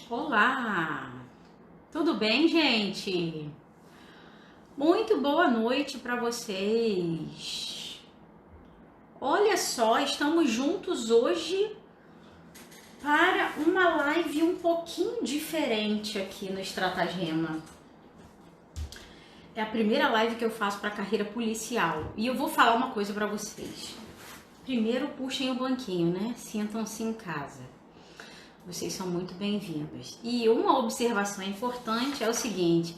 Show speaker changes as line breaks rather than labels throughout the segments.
Olá, tudo bem, gente? Muito boa noite para vocês. Olha só, estamos juntos hoje para uma live um pouquinho diferente aqui no Estratagema. É a primeira live que eu faço para carreira policial e eu vou falar uma coisa para vocês. Primeiro, puxem o banquinho, né? Sintam-se em casa. Vocês são muito bem-vindos. E uma observação importante é o seguinte: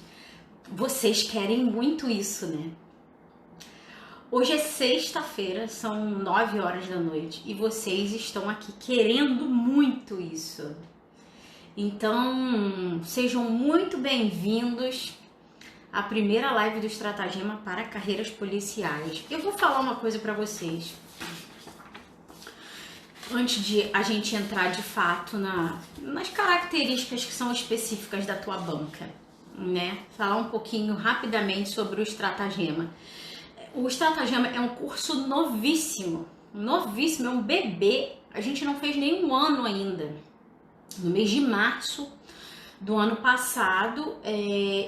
vocês querem muito isso, né? Hoje é sexta-feira, são 9 horas da noite e vocês estão aqui querendo muito isso. Então, sejam muito bem-vindos à primeira live do Estratagema para carreiras policiais. Eu vou falar uma coisa para vocês. Antes de a gente entrar de fato nas características que são específicas da tua banca, né? Falar um pouquinho rapidamente sobre o Estratagema. O Estratagema é um curso novíssimo, é um bebê. A gente não fez nenhum ano ainda. No mês de março do ano passado,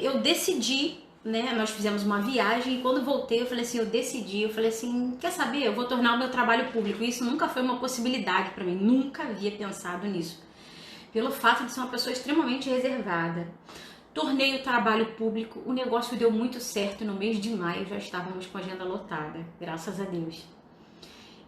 eu decidi, né? Nós fizemos uma viagem e quando voltei eu falei assim, quer saber? Eu vou tornar o meu trabalho público. Isso nunca foi uma possibilidade para mim, nunca havia pensado nisso. Pelo fato de ser uma pessoa extremamente reservada. Tornei o trabalho público, o negócio deu muito certo. No mês de maio já estávamos com a agenda lotada, graças a Deus.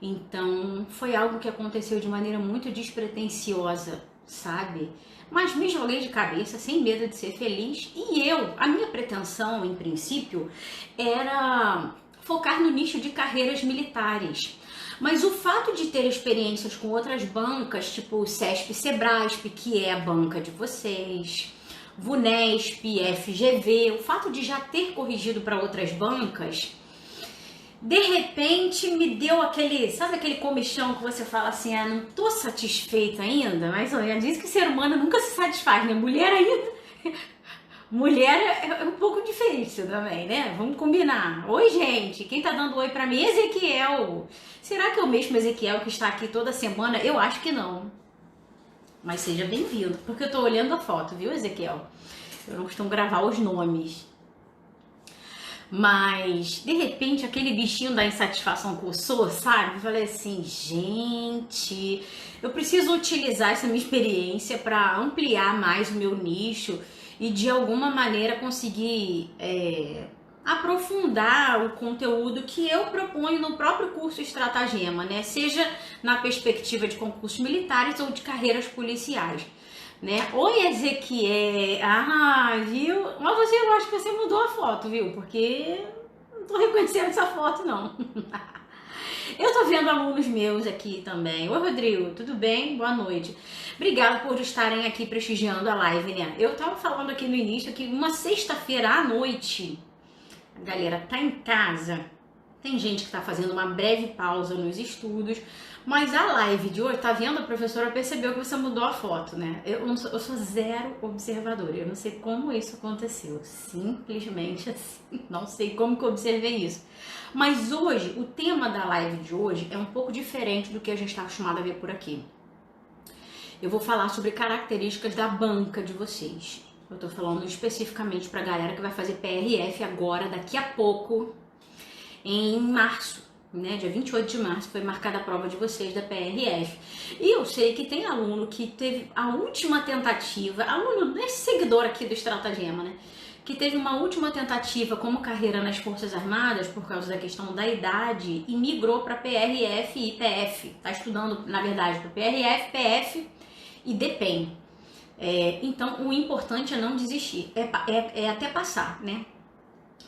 Então foi algo que aconteceu de maneira muito despretensiosa, sabe? Mas me joguei de cabeça, sem medo de ser feliz. E a minha pretensão, em princípio, era focar no nicho de carreiras militares. Mas o fato de ter experiências com outras bancas, tipo o CESP, Sebrasp, que é a banca de vocês, VUNESP, FGV, o fato de já ter corrigido para outras bancas, de repente me deu sabe aquele comichão que você fala assim, não tô satisfeita ainda, mais ou menos. Diz que ser humano nunca se satisfaz, né? Mulher ainda... Mulher é um pouco difícil também, né? Vamos combinar. Oi, gente, quem tá dando oi pra mim? Ezequiel. Será que é o mesmo Ezequiel que está aqui toda semana? Eu acho que não. Mas seja bem-vindo, porque eu tô olhando a foto, viu, Ezequiel? Eu não costumo gravar os nomes. Mas, de repente, aquele bichinho da insatisfação coçou, sabe? Eu falei assim, gente, eu preciso utilizar essa minha experiência para ampliar mais o meu nicho e, de alguma maneira, conseguir aprofundar o conteúdo que eu proponho no próprio curso Estratagema, né? Seja na perspectiva de concursos militares ou de carreiras policiais. Né? Oi, Ezequiel. Viu? Mas eu acho que você mudou a foto, viu? Porque não tô reconhecendo essa foto, não. Eu tô vendo alunos meus aqui também. Oi, Rodrigo, tudo bem? Boa noite. Obrigada por estarem aqui prestigiando a live, né? Eu tava falando aqui no início que uma sexta-feira à noite, a galera tá em casa. Tem gente que tá fazendo uma breve pausa nos estudos. Mas a live de hoje, tá vendo? A professora percebeu que você mudou a foto, né? Eu sou zero observadora. Eu não sei como isso aconteceu. Simplesmente assim. Não sei como que eu observei isso. Mas hoje, o tema da live de hoje é um pouco diferente do que a gente está acostumado a ver por aqui. Eu vou falar sobre características da banca de vocês. Eu tô falando especificamente pra galera que vai fazer PRF agora, daqui a pouco, em março. Né, dia 28 de março foi marcada a prova de vocês da PRF. E eu sei que tem aluno que teve a última tentativa, aluno, esse seguidor aqui do Estratagema, né? Que teve uma última tentativa como carreira nas Forças Armadas por causa da questão da idade e migrou para PRF e PF. Tá estudando, na verdade, para PRF, PF e DPEM. Então, o importante é não desistir, é até passar, né?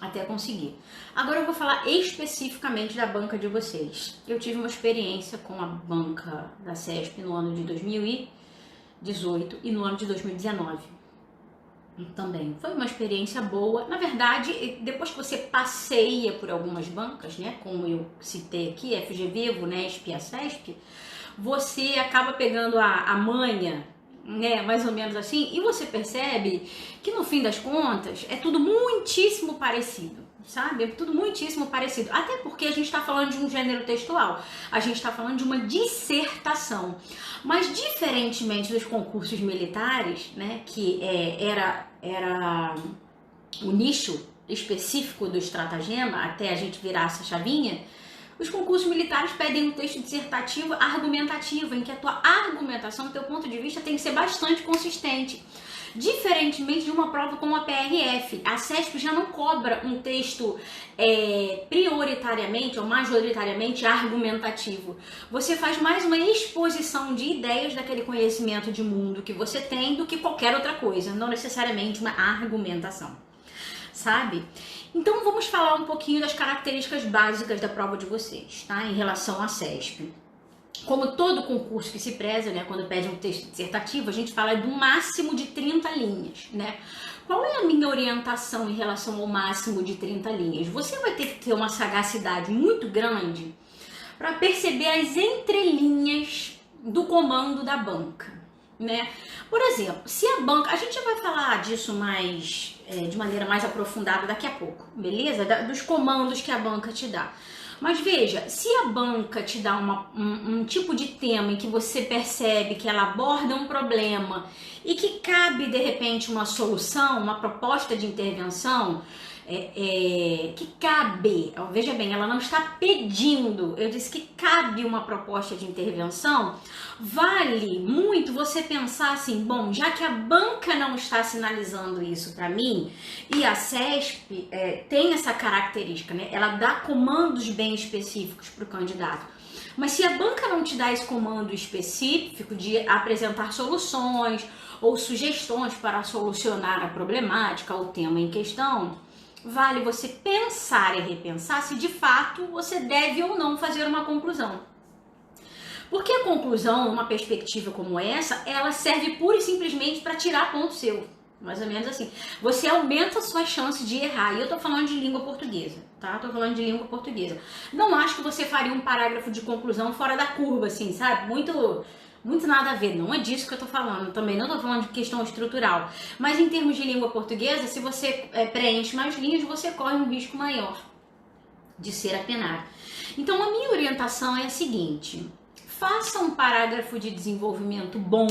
Até conseguir. Agora eu vou falar especificamente da banca de vocês. Eu tive uma experiência com a banca da CESP no ano de 2018 e no ano de 2019. Também foi uma experiência boa. Na verdade, depois que você passeia por algumas bancas, né, como eu citei aqui, FGV, VUNESP e a CESP, você acaba pegando a manha, né, mais ou menos assim, e você percebe que no fim das contas é tudo muitíssimo parecido. sabe? É tudo muitíssimo parecido. Até porque a gente está falando de um gênero textual, a gente está falando de uma dissertação. Mas diferentemente dos concursos militares, né, que era o nicho específico do estratagema, até a gente virar essa chavinha, os concursos militares pedem um texto dissertativo argumentativo, em que a tua argumentação, o teu ponto de vista tem que ser bastante consistente. Diferentemente de uma prova como a PRF, a CESP já não cobra um texto prioritariamente ou majoritariamente argumentativo. Você faz mais uma exposição de ideias daquele conhecimento de mundo que você tem do que qualquer outra coisa, não necessariamente uma argumentação, sabe? Então vamos falar um pouquinho das características básicas da prova de vocês, tá? Em relação à CESP. Como todo concurso que se preza, né, quando pede um texto dissertativo, a gente fala do máximo de 30 linhas, né? Qual é a minha orientação em relação ao máximo de 30 linhas? Você vai ter que ter uma sagacidade muito grande para perceber as entrelinhas do comando da banca, né? Por exemplo, se a banca... A gente vai falar disso mais de maneira mais aprofundada daqui a pouco, beleza? Dos comandos que a banca te dá. Mas veja, se a banca te dá um tipo de tema em que você percebe que ela aborda um problema e que cabe, de repente, uma solução, uma proposta de intervenção, que cabe, veja bem, ela não está pedindo, eu disse que cabe uma proposta de intervenção, vale muito você pensar assim, bom, já que a banca não está sinalizando isso para mim, e a CESP tem essa característica, né? Ela dá comandos bem específicos para o candidato. Mas se a banca não te dá esse comando específico de apresentar soluções ou sugestões para solucionar a problemática ou o tema em questão, vale você pensar e repensar se de fato você deve ou não fazer uma conclusão. Porque a conclusão, numa perspectiva como essa, ela serve pura e simplesmente para tirar ponto seu. Mais ou menos assim. Você aumenta a sua chance de errar. E eu tô falando de língua portuguesa, tá? Tô falando de língua portuguesa. Não acho que você faria um parágrafo de conclusão fora da curva, assim, sabe? Muito nada a ver, não é disso que eu tô falando, também não tô falando de questão estrutural, mas em termos de língua portuguesa, se você preenche mais linhas, você corre um risco maior de ser apenado. Então a minha orientação é a seguinte: faça um parágrafo de desenvolvimento bom,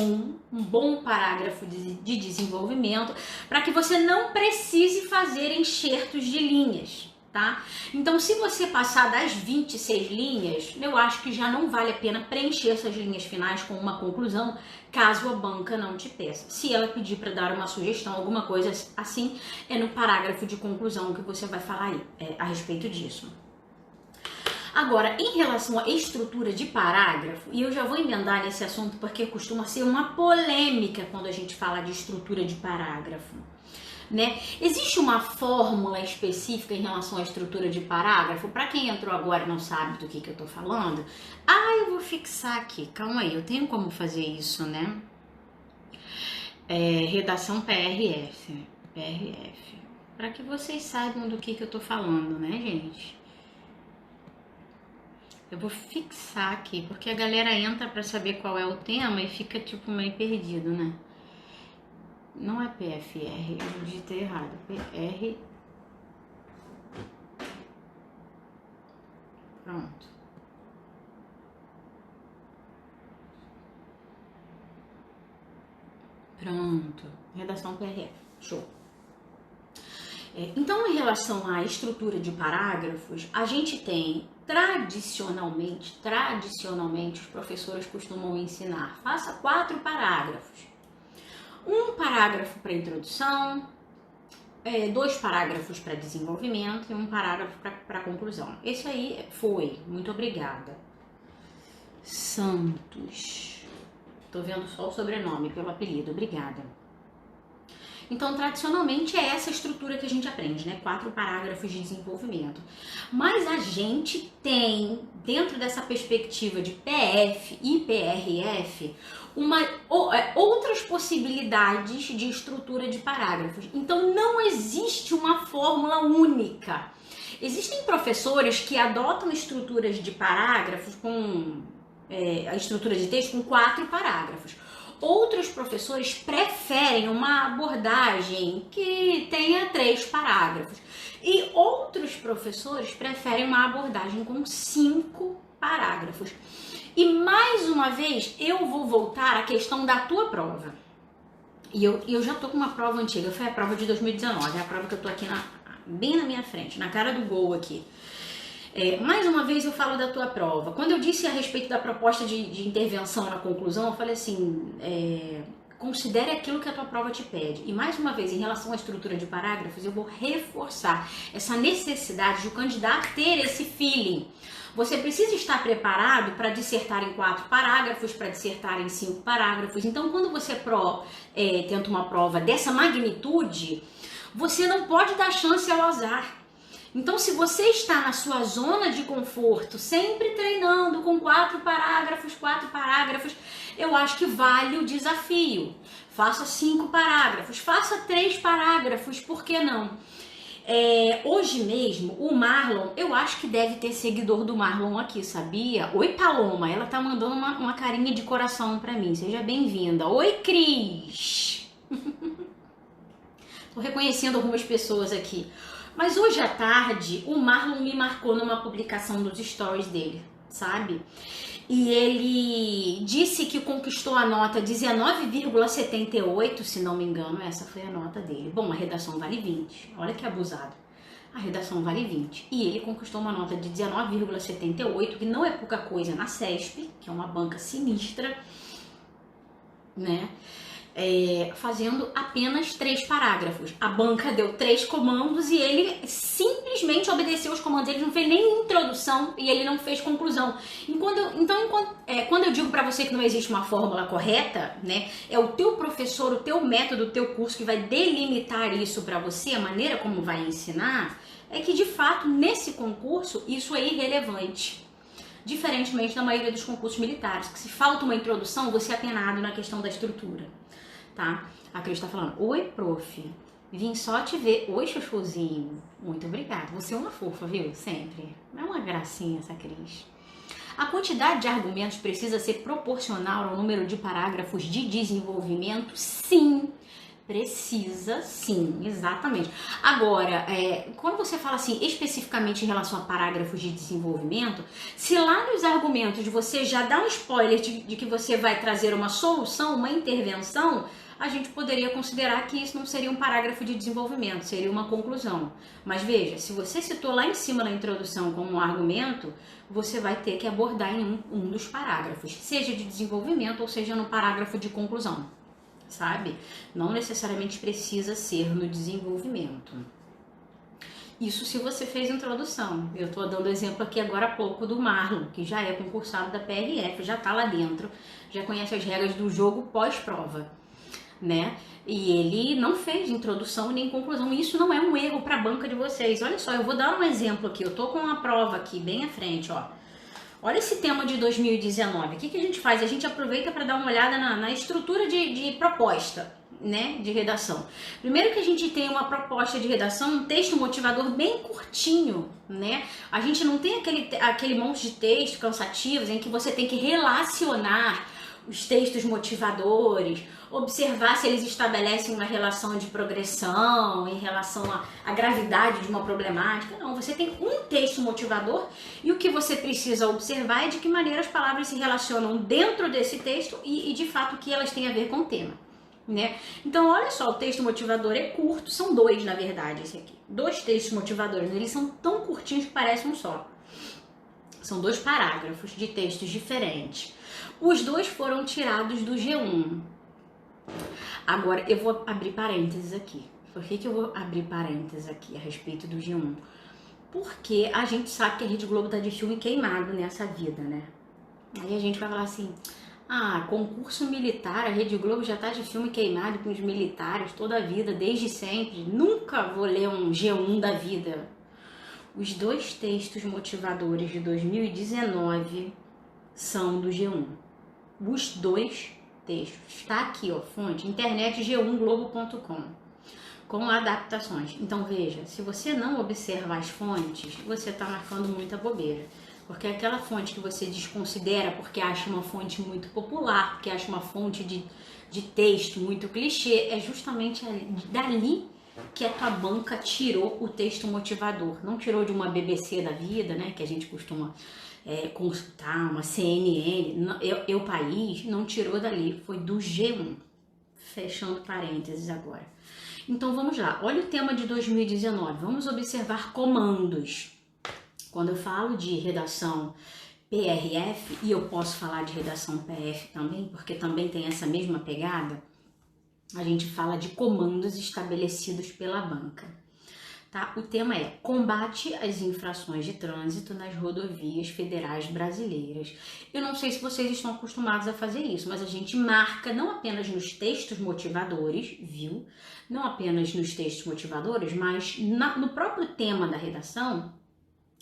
um bom parágrafo de desenvolvimento, para que você não precise fazer enxertos de linhas. Tá? Então, se você passar das 26 linhas, eu acho que já não vale a pena preencher essas linhas finais com uma conclusão, caso a banca não te peça. Se ela pedir para dar uma sugestão, alguma coisa assim, é no parágrafo de conclusão que você vai falar aí, a respeito disso. Agora, em relação à estrutura de parágrafo, e eu já vou emendar nesse assunto porque costuma ser uma polêmica quando a gente fala de estrutura de parágrafo, né? Existe uma fórmula específica em relação à estrutura de parágrafo? Para quem entrou agora e não sabe do que eu tô falando, eu vou fixar aqui, calma aí, eu tenho como fazer isso, né? Redação PRF, para que vocês saibam do que eu tô falando, né, gente? Eu vou fixar aqui, porque a galera entra para saber qual é o tema e fica tipo meio perdido, né? Não é PFR, eu digitei errado. PR. Pronto. Pronto. Redação PRF. Show. Então, em relação à estrutura de parágrafos, a gente tem, tradicionalmente, os professores costumam ensinar, faça 4 parágrafos. Um parágrafo para introdução, 2 parágrafos para desenvolvimento e um parágrafo para conclusão. Esse aí foi. Muito obrigada. Santos. Tô vendo só o sobrenome pelo apelido. Obrigada. Então, tradicionalmente, é essa estrutura que a gente aprende, né? 4 parágrafos de desenvolvimento. Mas a gente tem, dentro dessa perspectiva de PF e PRF, outras possibilidades de estrutura de parágrafos. Então, não existe uma fórmula única. Existem professores que adotam estruturas de parágrafos a estrutura de texto com 4 parágrafos. Outros professores preferem uma abordagem que tenha 3 parágrafos. E outros professores preferem uma abordagem com 5 parágrafos. E mais uma vez, eu vou voltar à questão da tua prova. E eu já tô com uma prova antiga, foi a prova de 2019, é a prova que eu tô aqui bem na minha frente, na cara do gol aqui. Mais uma vez eu falo da tua prova. Quando eu disse a respeito da proposta de intervenção na conclusão, eu falei assim, considere aquilo que a tua prova te pede. E mais uma vez, em relação à estrutura de parágrafos, eu vou reforçar essa necessidade de o candidato ter esse feeling. Você precisa estar preparado para dissertar em 4 parágrafos, para dissertar em 5 parágrafos. Então, quando você tenta uma prova dessa magnitude, você não pode dar chance ao azar. Então, se você está na sua zona de conforto, sempre treinando com 4 parágrafos, eu acho que vale o desafio. Faça 5 parágrafos, faça 3 parágrafos, por que não? Hoje mesmo, o Marlon, eu acho que deve ter seguidor do Marlon aqui, sabia? Oi, Paloma, ela tá mandando uma carinha de coração pra mim, seja bem-vinda. Oi, Cris! Tô reconhecendo algumas pessoas aqui. Mas hoje à tarde, o Marlon me marcou numa publicação dos stories dele, sabe? E ele disse que conquistou a nota 19,78, se não me engano, essa foi a nota dele. Bom, a redação vale 20, olha que abusado. A redação vale 20. E ele conquistou uma nota de 19,78, que não é pouca coisa na CESP, que é uma banca sinistra, né? Fazendo apenas 3 parágrafos. A banca deu 3 comandos e ele simplesmente obedeceu os comandos. Ele não fez nem introdução e ele não fez conclusão. Quando eu digo para você que não existe uma fórmula correta, né, é o teu professor, o teu método, o teu curso que vai delimitar isso para você, a maneira como vai ensinar, é que de fato nesse concurso isso é irrelevante. Diferentemente da maioria dos concursos militares, que se falta uma introdução, você é penado na questão da estrutura. Tá? A Cris tá falando, oi, prof, vim só te ver. Oi, chuchuzinho, muito obrigada, você é uma fofa, viu? Sempre, é uma gracinha essa Cris. A quantidade de argumentos precisa ser proporcional ao número de parágrafos de desenvolvimento? Sim, precisa sim, exatamente. Agora, quando você fala assim, especificamente em relação a parágrafos de desenvolvimento, se lá nos argumentos você já dá um spoiler de que você vai trazer uma solução, uma intervenção, a gente poderia considerar que isso não seria um parágrafo de desenvolvimento, seria uma conclusão. Mas veja, se você citou lá em cima na introdução como um argumento, você vai ter que abordar em um dos parágrafos, seja de desenvolvimento ou seja no parágrafo de conclusão, sabe? Não necessariamente precisa ser no desenvolvimento. Isso se você fez introdução. Eu tô dando exemplo aqui agora há pouco do Marlon, que já é concursado da PRF, já tá lá dentro, já conhece as regras do jogo pós-prova, né? E ele não fez introdução nem conclusão. Isso não é um erro para a banca de vocês. Olha só, eu vou dar um exemplo aqui. Eu tô com uma prova aqui bem à frente, ó. Olha esse tema de 2019. O que a gente faz? A gente aproveita para dar uma olhada na estrutura de proposta, né, de redação. Primeiro que a gente tem uma proposta de redação, um texto motivador bem curtinho, né? A gente não tem aquele monte de texto cansativos em que você tem que relacionar os textos motivadores, observar se eles estabelecem uma relação de progressão em relação à gravidade de uma problemática. Não, você tem um texto motivador e o que você precisa observar é de que maneira as palavras se relacionam dentro desse texto e de fato o que elas têm a ver com o tema, né? Então olha só, o texto motivador é curto, são 2 na verdade esse aqui, 2 textos motivadores, eles são tão curtinhos que parecem um só. São 2 parágrafos de textos diferentes. Os 2 foram tirados do G1. Agora, eu vou abrir parênteses aqui. Por que eu vou abrir parênteses aqui a respeito do G1? Porque a gente sabe que a Rede Globo tá de filme queimado nessa vida, né? Aí a gente vai falar assim, concurso militar, a Rede Globo já tá de filme queimado com os militares toda a vida, desde sempre. Nunca vou ler um G1 da vida. Os 2 textos motivadores de 2019 são do G1. Os 2 textos. Está aqui, ó, fonte, internet g1globo.com, com adaptações. Então veja, se você não observar as fontes, você está marcando muita bobeira. porque é aquela fonte que você desconsidera porque acha uma fonte muito popular, porque acha uma fonte de texto muito clichê, é justamente dali que a tua banca tirou o texto motivador. Não tirou de uma BBC da vida, né, que a gente costuma consultar, uma CNN, Eu País, não tirou dali, foi do G1. Fechando parênteses agora. Então vamos lá, olha o tema de 2019, vamos observar comandos. Quando eu falo de redação PRF, e eu posso falar de redação PF também, porque também tem essa mesma pegada, a gente fala de comandos estabelecidos pela banca. Tá? O tema é combate às infrações de trânsito nas rodovias federais brasileiras. Eu não sei se vocês estão acostumados a fazer isso, mas a gente marca não apenas nos textos motivadores, viu? Não apenas nos textos motivadores, mas no próprio tema da redação,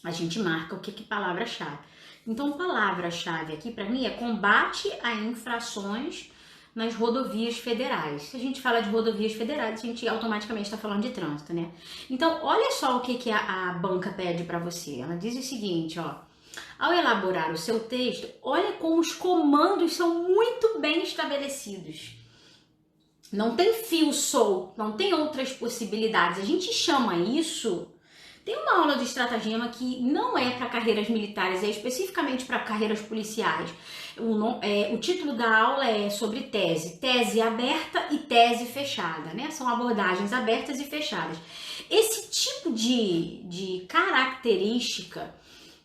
a gente marca o que é palavra-chave. Então, palavra-chave aqui para mim é combate a infrações nas rodovias federais. Se a gente fala de rodovias federais, a gente automaticamente está falando de trânsito, né? Então, olha só o que a banca pede para você. Ela diz o seguinte, ó. Ao elaborar o seu texto, olha como os comandos são muito bem estabelecidos. Não tem fio solto, não tem outras possibilidades. A gente chama isso... Tem uma aula de estratagema que não é para carreiras militares, é especificamente para carreiras policiais. O título da aula é sobre tese aberta e tese fechada, né? São abordagens abertas e fechadas. Esse tipo de característica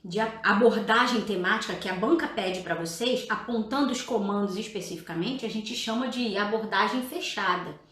de abordagem temática que a banca pede para vocês, apontando os comandos especificamente, a gente chama de abordagem fechada.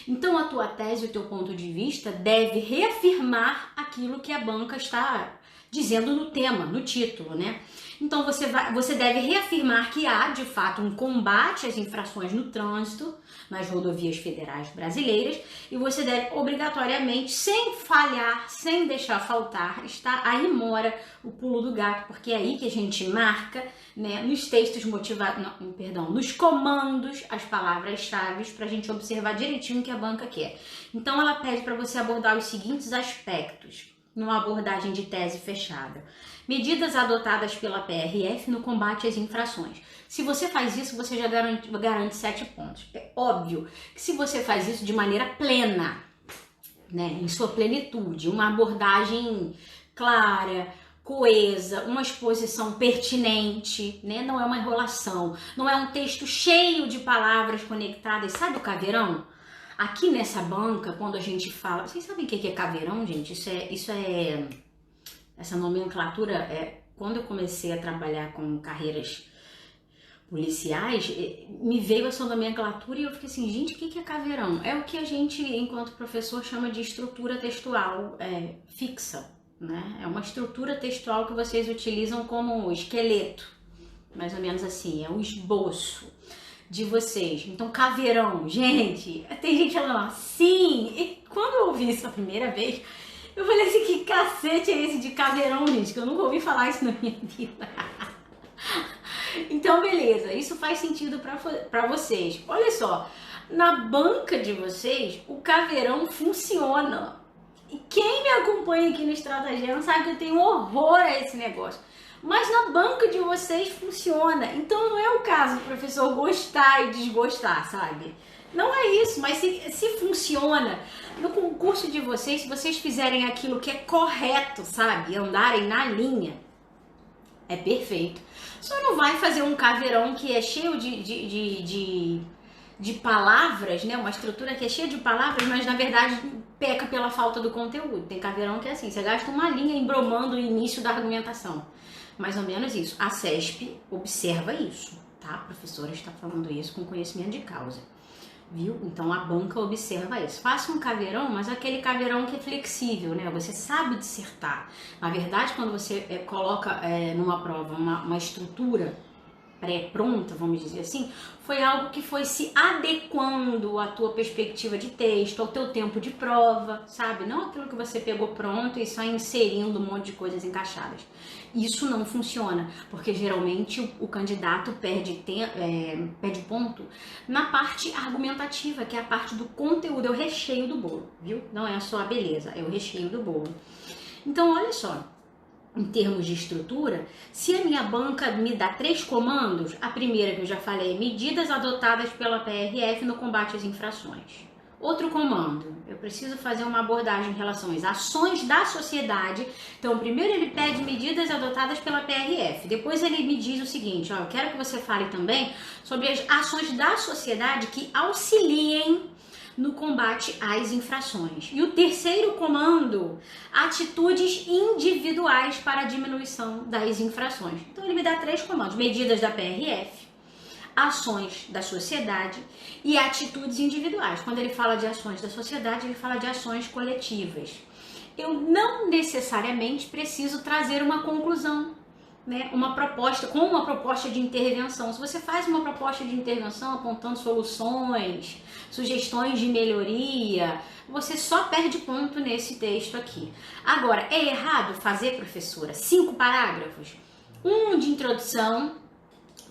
Então, a tua tese, o teu ponto de vista deve reafirmar aquilo que a banca está dizendo no tema, no título, né? Então, você deve reafirmar que há, de fato, um combate às infrações no trânsito nas rodovias federais brasileiras e você deve, obrigatoriamente, sem falhar, sem deixar faltar, aí mora o pulo do gato, porque é aí que a gente marca, né, nos textos nos comandos, as palavras-chave para a gente observar direitinho o que a banca quer. Então, ela pede para você abordar os seguintes aspectos numa abordagem de tese fechada. Medidas adotadas pela PRF no combate às infrações. Se você faz isso, você já garante 7 pontos. É óbvio que se você faz isso de maneira plena, né, em sua plenitude, uma abordagem clara, coesa, uma exposição pertinente, né, não é uma enrolação, não é um texto cheio de palavras conectadas. Sabe o caveirão? Aqui nessa banca, quando a gente fala... Vocês sabem o que é caveirão, gente? Essa nomenclatura, quando eu comecei a trabalhar com carreiras policiais, me veio essa nomenclatura e eu fiquei assim, gente, o que é caveirão? É o que a gente, enquanto professor, chama de estrutura textual fixa, né? É uma estrutura textual que vocês utilizam como esqueleto, mais ou menos assim, é um esboço de vocês. Então, caveirão, gente, tem gente falando assim, e quando eu ouvi isso a primeira vez, eu falei assim, que cacete é esse de caveirão, gente, que eu nunca ouvi falar isso na minha vida. Então, beleza, isso faz sentido pra vocês. Olha só, na banca de vocês, o caveirão funciona. E quem me acompanha aqui no Estratagema sabe que eu tenho horror a esse negócio. Mas na banca de vocês funciona. Então, não é o caso do professor gostar e desgostar, sabe? Não é isso, mas se funciona no concurso de vocês, se vocês fizerem aquilo que é correto, sabe? Andarem na linha, é perfeito. Só não vai fazer um caveirão que é cheio de palavras, né? Uma estrutura que é cheia de palavras, mas na verdade peca pela falta do conteúdo. Tem caveirão que é assim, você gasta uma linha embromando o início da argumentação. Mais ou menos isso. A CESP observa isso, tá? A professora está falando isso com conhecimento de causa. Viu? Então a banca observa isso. Faça um caveirão, mas aquele caveirão que é flexível, né? Você sabe dissertar. Na verdade, quando você coloca numa prova uma estrutura pré-pronta, vamos dizer assim, foi algo que foi se adequando à tua perspectiva de texto, ao teu tempo de prova, sabe? Não aquilo que você pegou pronto e só inserindo um monte de coisas encaixadas. Isso não funciona, porque geralmente o candidato perde ponto na parte argumentativa, que é a parte do conteúdo, é o recheio do bolo, viu? Não é só a beleza, é o recheio do bolo. Então, olha só, em termos de estrutura, se a minha banca me dá 3 comandos, a primeira que eu já falei, medidas adotadas pela PRF no combate às infrações. Outro comando, eu preciso fazer uma abordagem em relação às ações da sociedade. Então, primeiro ele pede medidas adotadas pela PRF. Depois ele me diz o seguinte, ó, eu quero que você fale também sobre as ações da sociedade que auxiliem no combate às infrações. E o terceiro comando, atitudes individuais para a diminuição das infrações. Então, ele me dá 3 comandos, medidas da PRF, ações da sociedade e atitudes individuais. Quando ele fala de ações da sociedade, ele fala de ações coletivas. Eu não necessariamente preciso trazer uma conclusão, né? Uma proposta de intervenção. Se você faz uma proposta de intervenção apontando soluções, sugestões de melhoria, você só perde ponto nesse texto aqui. Agora, é errado fazer, professora, 5 parágrafos? Um de introdução,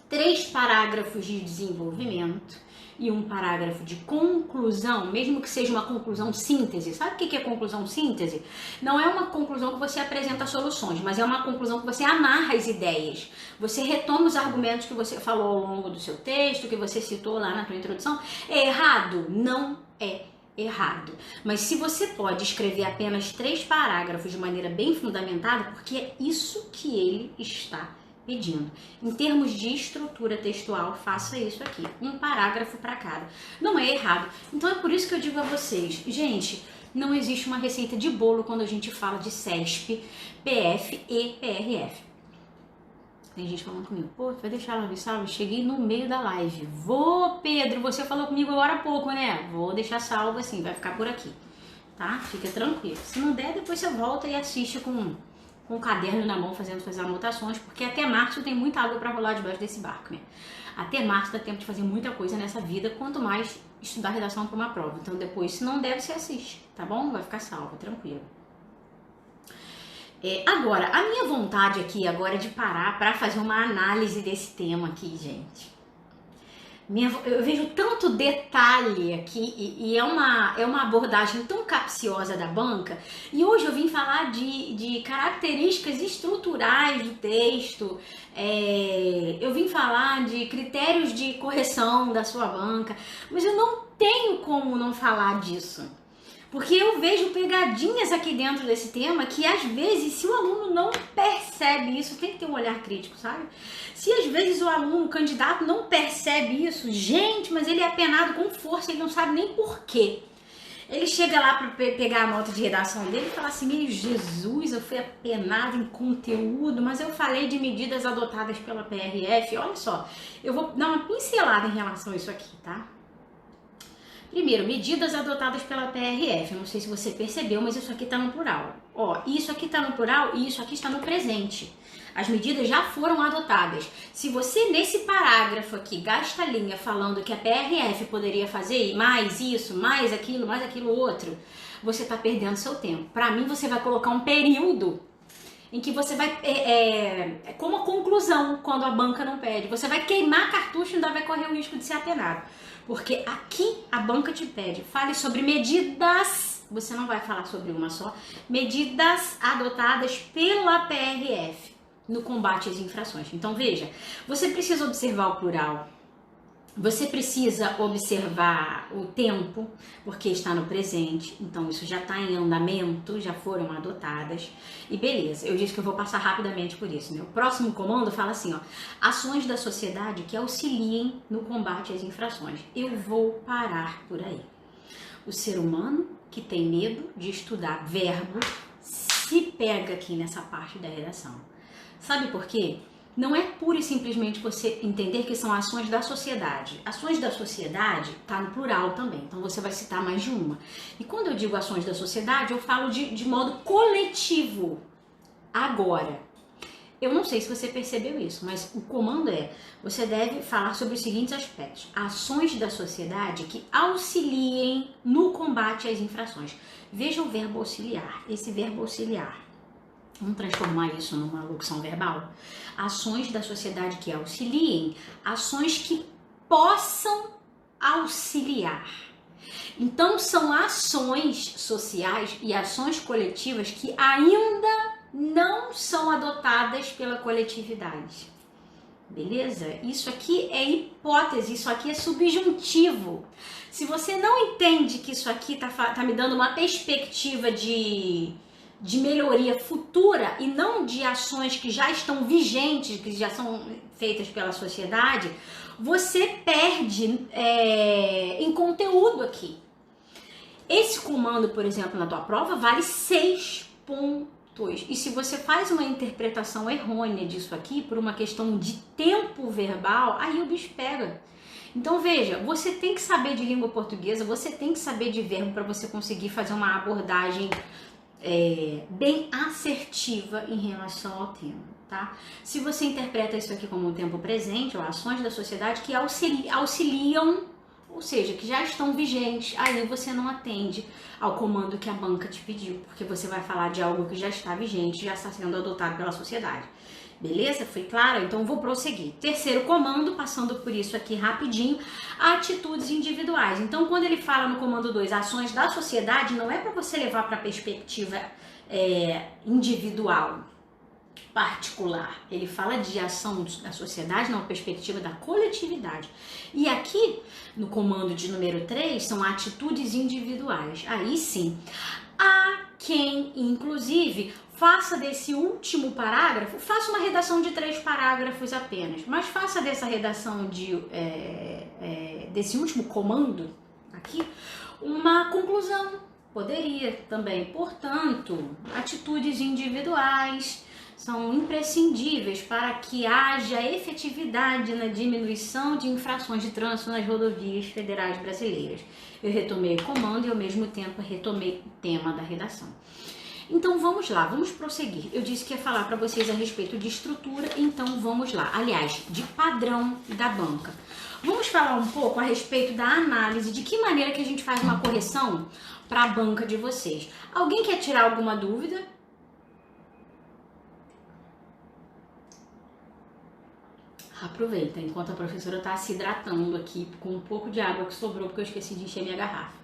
3 parágrafos de desenvolvimento e um parágrafo de conclusão, mesmo que seja uma conclusão síntese. Sabe o que é conclusão síntese? Não é uma conclusão que você apresenta soluções, mas é uma conclusão que você amarra as ideias. Você retoma os argumentos que você falou ao longo do seu texto, que você citou lá na sua introdução. É errado? Não é errado. Mas se você pode escrever apenas 3 parágrafos de maneira bem fundamentada, porque é isso que ele está pedindo. Em termos de estrutura textual, faça isso aqui, um parágrafo para cada. Não é errado. Então é por isso que eu digo a vocês, gente, não existe uma receita de bolo quando a gente fala de CESP, PF e PRF. Tem gente falando comigo, pô, vai deixar ela avisar? Eu cheguei no meio da live. Vou, Pedro, você falou comigo agora há pouco, né? Vou deixar salvo assim, vai ficar por aqui, tá? Fica tranquilo. Se não der, depois você volta e assiste com o caderno na mão, fazendo suas anotações, porque até março tem muita água para rolar debaixo desse barco, né? Até março dá tempo de fazer muita coisa nessa vida, quanto mais estudar redação para uma prova. Então depois, se não der, você assiste, tá bom? Vai ficar salvo, tranquilo. Agora, a minha vontade aqui agora é de parar para fazer uma análise desse tema aqui, gente. Eu vejo tanto detalhe aqui e é uma abordagem tão capciosa da banca. E hoje eu vim falar de características estruturais do texto, eu vim falar de critérios de correção da sua banca, mas eu não tenho como não falar disso. Porque eu vejo pegadinhas aqui dentro desse tema que às vezes, se o aluno não percebe isso, tem que ter um olhar crítico, sabe? Se às vezes o aluno, o candidato não percebe isso, gente, mas ele é apenado com força, ele não sabe nem por quê. Ele chega lá para pegar a nota de redação dele e fala assim, meu Jesus, eu fui apenado em conteúdo, mas eu falei de medidas adotadas pela PRF. Olha só, eu vou dar uma pincelada em relação a isso aqui, tá? Primeiro, medidas adotadas pela PRF. Eu não sei se você percebeu, mas isso aqui está no plural. Ó, isso aqui está no plural e isso aqui está no presente. As medidas já foram adotadas. Se você, nesse parágrafo aqui, gasta linha falando que a PRF poderia fazer mais isso, mais aquilo outro, você está perdendo seu tempo. Para mim, você vai colocar um período em que você vai, como a conclusão, quando a banca não pede. Você vai queimar cartucho e ainda vai correr o risco de ser apenado. Porque aqui a banca te pede, fale sobre medidas, você não vai falar sobre uma só, medidas adotadas pela PRF no combate às infrações. Então veja, você precisa observar o plural, você precisa observar o tempo, porque está no presente, então isso já está em andamento, já foram adotadas, e beleza, eu disse que eu vou passar rapidamente por isso, né? O próximo comando fala assim, ó, ações da sociedade que auxiliem no combate às infrações. Eu vou parar por aí. O ser humano que tem medo de estudar verbo se pega aqui nessa parte da redação. Sabe por quê? Não é pura e simplesmente você entender que são ações da sociedade. Ações da sociedade está no plural também, então você vai citar mais de uma. E quando eu digo ações da sociedade, eu falo de modo coletivo. Agora, eu não sei se você percebeu isso, mas o comando você deve falar sobre os seguintes aspectos. Ações da sociedade que auxiliem no combate às infrações. Veja o verbo auxiliar, esse verbo auxiliar. Vamos transformar isso numa locução verbal? Ações da sociedade que auxiliem, ações que possam auxiliar. Então, são ações sociais e ações coletivas que ainda não são adotadas pela coletividade. Beleza? Isso aqui é hipótese, isso aqui é subjuntivo. Se você não entende que isso aqui tá me dando uma perspectiva de melhoria futura e não de ações que já estão vigentes, que já são feitas pela sociedade, você perde em conteúdo aqui. Esse comando, por exemplo, na tua prova, vale 6 pontos. E se você faz uma interpretação errônea disso aqui, por uma questão de tempo verbal, aí o bicho pega. Então veja, você tem que saber de língua portuguesa, você tem que saber de verbo para você conseguir fazer uma abordagem bem assertiva em relação ao tema, tá? Se você interpreta isso aqui como um tempo presente, ou ações da sociedade que auxiliam, ou seja, que já estão vigentes, aí você não atende ao comando que a banca te pediu, porque você vai falar de algo que já está vigente, já está sendo adotado pela sociedade. Beleza? Foi claro? Então vou prosseguir. Terceiro comando, passando por isso aqui rapidinho, atitudes individuais. Então quando ele fala no comando 2, ações da sociedade, não é para você levar para a perspectiva individual, particular. Ele fala de ação da sociedade na perspectiva da coletividade. E aqui, no comando de número 3, são atitudes individuais. Aí sim, há quem, inclusive, faça desse último parágrafo, faça uma redação de 3 parágrafos apenas, mas faça dessa redação desse último comando aqui uma conclusão. Poderia também. Portanto, atitudes individuais são imprescindíveis para que haja efetividade na diminuição de infrações de trânsito nas rodovias federais brasileiras. Eu retomei o comando e ao mesmo tempo retomei o tema da redação. Então vamos lá, vamos prosseguir. Eu disse que ia falar para vocês a respeito de estrutura, então vamos lá. Aliás, de padrão da banca. Vamos falar um pouco a respeito da análise, de que maneira que a gente faz uma correção para a banca de vocês. Alguém quer tirar alguma dúvida? Aproveita, enquanto a professora está se hidratando aqui com um pouco de água que sobrou, porque eu esqueci de encher minha garrafa.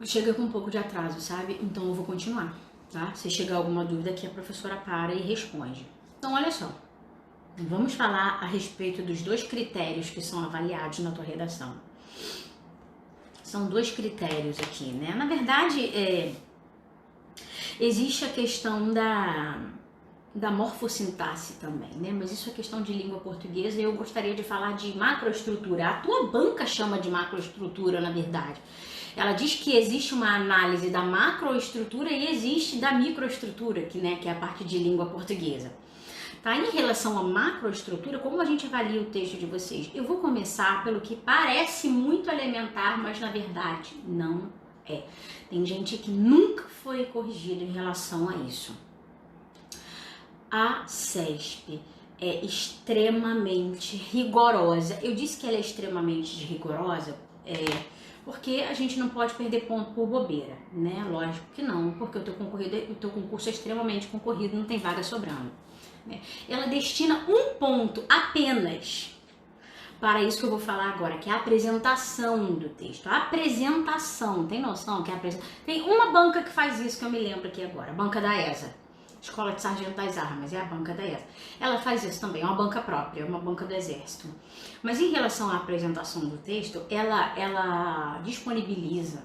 Chega com um pouco de atraso, sabe? Então eu vou continuar, tá? Se chegar alguma dúvida aqui, a professora para e responde. Então, olha só. Vamos falar a respeito dos 2 critérios que são avaliados na tua redação. São 2 critérios aqui, né? Na verdade, existe a questão da morfossintaxe também, né? Mas isso é questão de língua portuguesa e eu gostaria de falar de macroestrutura. A tua banca chama de macroestrutura, na verdade. Ela diz que existe uma análise da macroestrutura e existe da microestrutura, que é a parte de língua portuguesa. Tá? Em relação à macroestrutura, como a gente avalia o texto de vocês? Eu vou começar pelo que parece muito elementar, mas na verdade não é. Tem gente que nunca foi corrigida em relação a isso. A CESP é extremamente rigorosa. Eu disse que ela é extremamente rigorosa porque a gente não pode perder ponto por bobeira, né? Lógico que não, porque o teu concurso é extremamente concorrido, não tem vaga sobrando. Ela destina um ponto apenas para isso que eu vou falar agora, que é a apresentação do texto. A apresentação, tem noção que é a apresentação? Tem uma banca que faz isso que eu me lembro aqui agora, a banca da ESA. Escola de Sargento das Armas, é a banca da ESA. Ela faz isso também, é uma banca própria, é uma banca do Exército. Mas em relação à apresentação do texto, ela disponibiliza,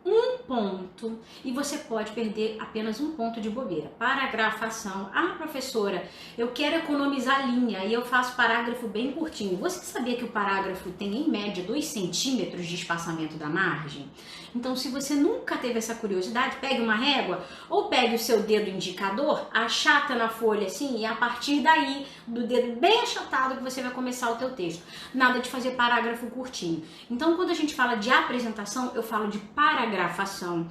um ponto e você pode perder apenas um ponto de bobeira. Paragrafação. Ah, professora, eu quero economizar linha e eu faço parágrafo bem curtinho. Você sabia que o parágrafo tem em média 2 centímetros de espaçamento da margem? Então, se você nunca teve essa curiosidade, pegue uma régua ou pegue o seu dedo indicador, achata na folha assim e a partir daí, do dedo bem achatado, que você vai começar o teu texto. Nada de fazer parágrafo curtinho. Então, quando a gente fala de apresentação, eu falo de paragrafação.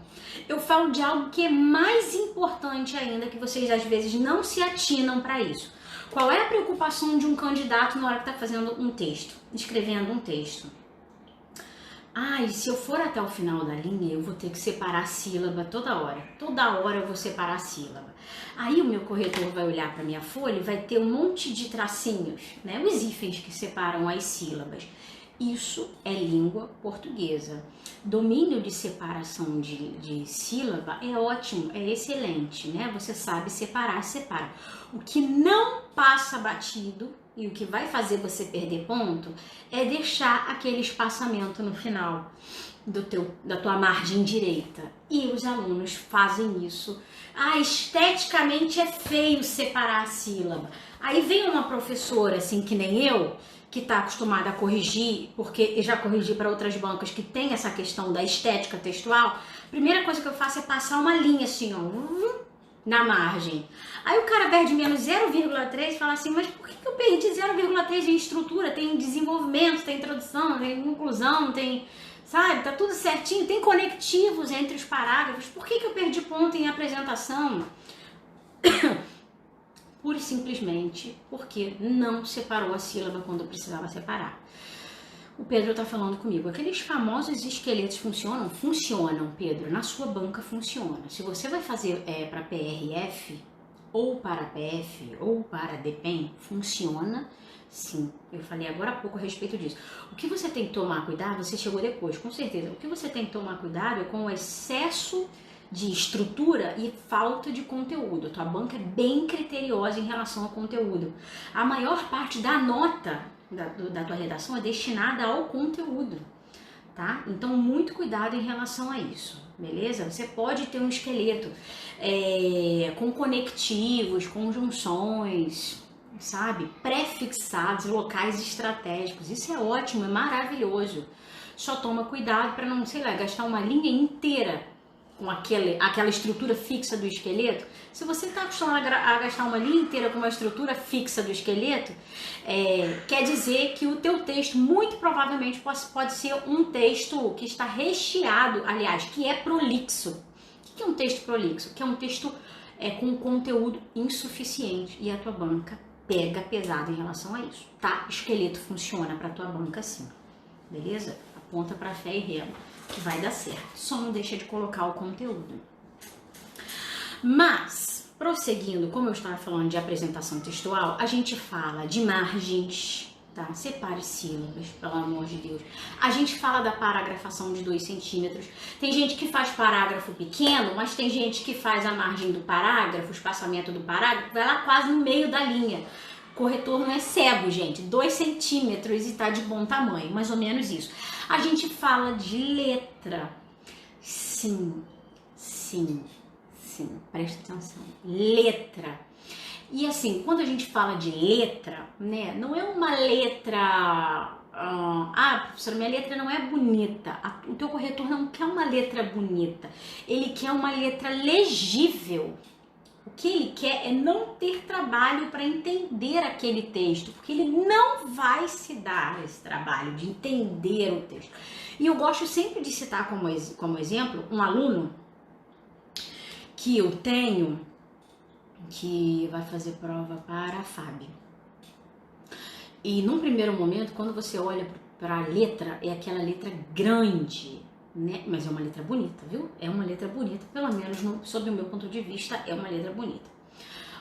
Eu falo de algo que é mais importante ainda, que vocês às vezes não se atinam para isso. Qual é a preocupação de um candidato na hora que está fazendo um texto, escrevendo um texto? E se eu for até o final da linha, eu vou ter que separar a sílaba toda hora. Toda hora eu vou separar a sílaba. Aí o meu corretor vai olhar para minha folha e vai ter um monte de tracinhos, os hífens que separam as sílabas. Isso é língua portuguesa. Domínio de separação de sílaba é ótimo, é excelente, né? Você sabe separar, separa. O que não passa batido e o que vai fazer você perder ponto é deixar aquele espaçamento no final da tua margem direita. E os alunos fazem isso. Ah, esteticamente é feio separar a sílaba. Aí vem uma professora, assim, que nem eu, que está acostumada a corrigir, porque eu já corrigi para outras bancas que tem essa questão da estética textual. Primeira coisa que eu faço é passar uma linha assim, ó, na margem. Aí o cara perde menos 0,3 e fala assim, mas por que eu perdi 0,3 em estrutura? Tem desenvolvimento, tem introdução, tem conclusão, tem... Sabe, tá tudo certinho, tem conectivos entre os parágrafos. Por que eu perdi ponto em apresentação? Pura e simplesmente porque não separou a sílaba quando precisava separar. O Pedro tá falando comigo, aqueles famosos esqueletos funcionam? Funcionam, Pedro, na sua banca funciona. Se você vai fazer para PRF, ou para PF, ou para DPEM, funciona sim. Eu falei agora há pouco a respeito disso. O que você tem que tomar cuidado, você chegou depois, com certeza. O que você tem que tomar cuidado é com o excesso de estrutura e falta de conteúdo. A tua banca é bem criteriosa em relação ao conteúdo. A maior parte da nota da tua redação é destinada ao conteúdo, tá? Então, muito cuidado em relação a isso, beleza? Você pode ter um esqueleto com conectivos, conjunções, sabe? Prefixados, locais estratégicos. Isso é ótimo, é maravilhoso. Só toma cuidado para não, sei lá, gastar uma linha inteira com aquela estrutura fixa do esqueleto. Se você está acostumado a gastar uma linha inteira com uma estrutura fixa do esqueleto, quer dizer que o teu texto muito provavelmente pode ser um texto que está recheado, aliás, que é prolixo. O que é um texto prolixo? Que é um texto com conteúdo insuficiente e a tua banca pega pesado em relação a isso, tá? Esqueleto funciona para tua banca sim, beleza? Aponta para fé e remo, que vai dar certo. Só não deixa de colocar o conteúdo. Mas, prosseguindo, como eu estava falando de apresentação textual, a gente fala de margens, tá? Separe sílabas, pelo amor de Deus. A gente fala da paragrafação de 2 centímetros. Tem gente que faz parágrafo pequeno, mas tem gente que faz a margem do parágrafo, o espaçamento do parágrafo, vai lá quase no meio da linha. Corretor não é cego, gente. 2 centímetros e tá de bom tamanho, mais ou menos isso. A gente fala de letra. Sim, presta atenção. Letra. E assim, quando a gente fala de letra, né, não é uma letra... professora, minha letra não é bonita. O teu corretor não quer uma letra bonita. Ele quer uma letra legível. O que ele quer é não ter trabalho para entender aquele texto, porque ele não vai se dar esse trabalho de entender o texto. E eu gosto sempre de citar como exemplo um aluno que eu tenho, que vai fazer prova para a FAB. E num primeiro momento, quando você olha para a letra, é aquela letra grande, né? Mas é uma letra bonita, viu? É uma letra bonita, pelo menos sob o meu ponto de vista, é uma letra bonita.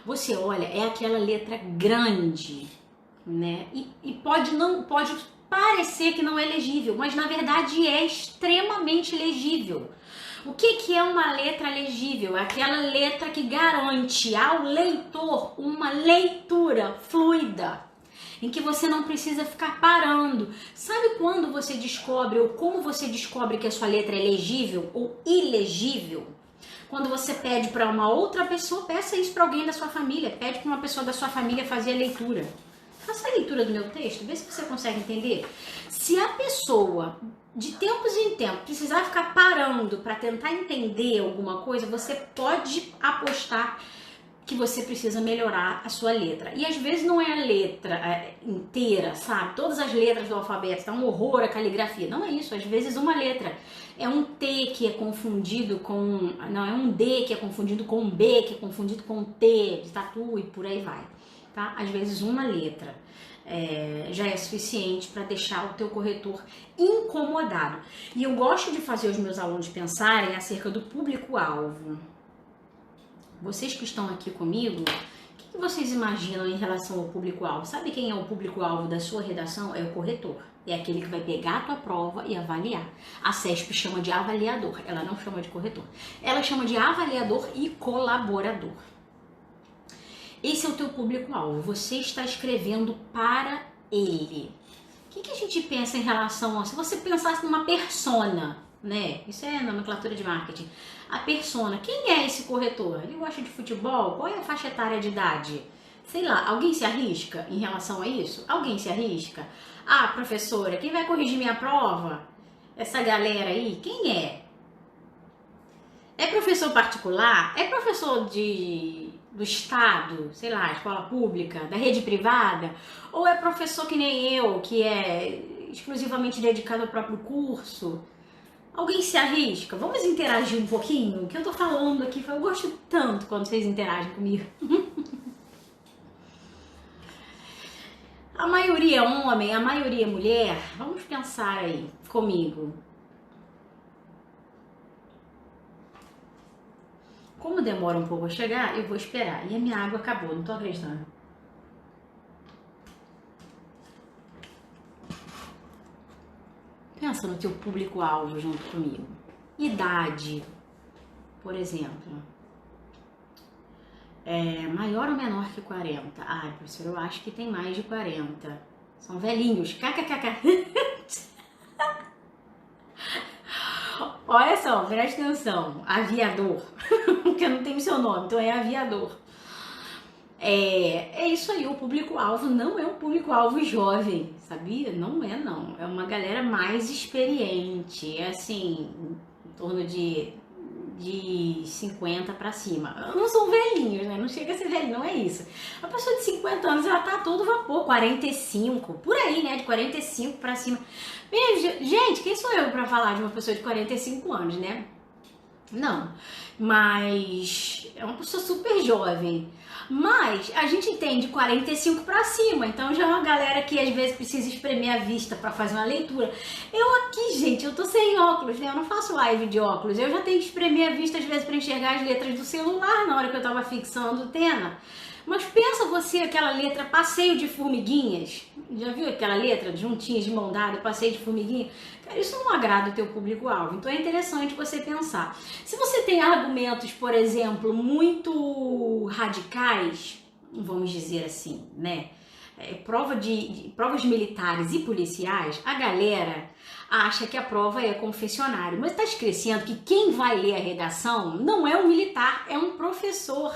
Você olha, é aquela letra grande, né? E pode parecer que não é legível, mas na verdade é extremamente legível. O que é uma letra legível? É aquela letra que garante ao leitor uma leitura fluida, em que você não precisa ficar parando. Sabe quando você descobre, ou como você descobre que a sua letra é legível ou ilegível? Quando você pede para uma outra pessoa, peça isso para alguém da sua família, pede para uma pessoa da sua família fazer a leitura. Faça a leitura do meu texto, vê se você consegue entender. Se a pessoa, de tempos em tempos, precisar ficar parando para tentar entender alguma coisa, você pode apostar que você precisa melhorar a sua letra. E às vezes não é a letra inteira, sabe? Todas as letras do alfabeto, tá um horror a caligrafia. Não é isso, às vezes uma letra é um T que é confundido com... Não, é um D que é confundido com um B, que é confundido com um T, de tatu e por aí vai, tá? Às vezes uma letra já é suficiente para deixar o teu corretor incomodado. E eu gosto de fazer os meus alunos pensarem acerca do público-alvo. Vocês que estão aqui comigo, O que vocês imaginam em relação ao público-alvo? Sabe quem é o público-alvo da sua redação? É o corretor. É aquele que vai pegar a tua prova e avaliar. A CESP chama de avaliador, ela não chama de corretor. Ela chama de avaliador e colaborador. Esse é o teu público-alvo, você está escrevendo para ele. O que a gente pensa em relação a... Se você pensasse numa persona, né? Isso é nomenclatura de marketing. A persona, quem é esse corretor? Ele gosta de futebol? Qual é a faixa etária de idade? Sei lá, alguém se arrisca em relação a isso? Alguém se arrisca? Ah, professora, quem vai corrigir minha prova? Essa galera aí, quem é? É professor particular? É professor do estado, sei lá, escola pública, da rede privada? Ou é professor que nem eu, que é exclusivamente dedicado ao próprio curso? Alguém se arrisca? Vamos interagir um pouquinho? O que eu tô falando aqui, eu gosto tanto quando vocês interagem comigo. A maioria é homem, a maioria é mulher? Vamos pensar aí comigo. Como demora um pouco a chegar, eu vou esperar. E a minha água acabou, não tô acreditando. Pensa no teu público-alvo junto comigo. Idade, por exemplo. Maior ou menor que 40? Ah, professor, eu acho que tem mais de 40. São velhinhos. KKKK. Olha só, presta atenção. Aviador. Porque não tem seu nome, então é aviador. É isso aí, o público-alvo não é um público-alvo jovem, sabia? Não é, não. É uma galera mais experiente. É assim, em torno de 50 pra cima. Não são velhinhos, né? Não chega a ser velhinho, não é isso. Uma pessoa de 50 anos, ela tá a todo vapor, 45, por aí, né? De 45 pra cima. Gente, quem sou eu pra falar de uma pessoa de 45 anos, né? Não, mas é uma pessoa super jovem. Mas a gente tem de 45 pra cima, então já é uma galera que às vezes precisa espremer a vista pra fazer uma leitura. Eu aqui, gente, eu tô sem óculos, né? Eu não faço live de óculos. Eu já tenho que espremer a vista às vezes pra enxergar as letras do celular na hora que eu tava fixando o tema. Mas pensa você aquela letra Passeio de Formiguinhas. Já viu aquela letra juntinhas de mão dada, Passeio de Formiguinha? Cara, isso não agrada o teu público-alvo. Então é interessante você pensar. Se você tem argumentos, por exemplo, muito radicais, vamos dizer assim, né? Provas militares e policiais, a galera acha que a prova é confessionário. Mas está esquecendo que quem vai ler a redação não é um militar, é um professor.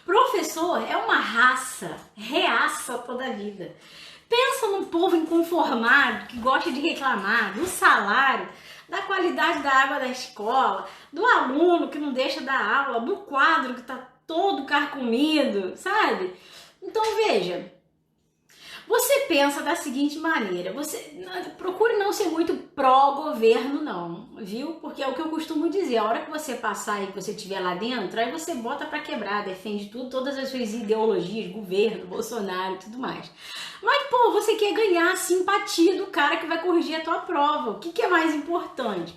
Professor é uma raça, reaça toda a vida. Pensa num povo inconformado que gosta de reclamar do salário, da qualidade da água da escola, do aluno que não deixa dar aula, do quadro que está todo carcomido, sabe? Então veja, você pensa da seguinte maneira, você procure não ser muito pró-governo não, viu? Porque é o que eu costumo dizer, a hora que você passar e que você estiver lá dentro, aí você bota pra quebrar, defende tudo, todas as suas ideologias, governo, Bolsonaro e tudo mais. Mas, pô, você quer ganhar a simpatia do cara que vai corrigir a tua prova, o que é mais importante?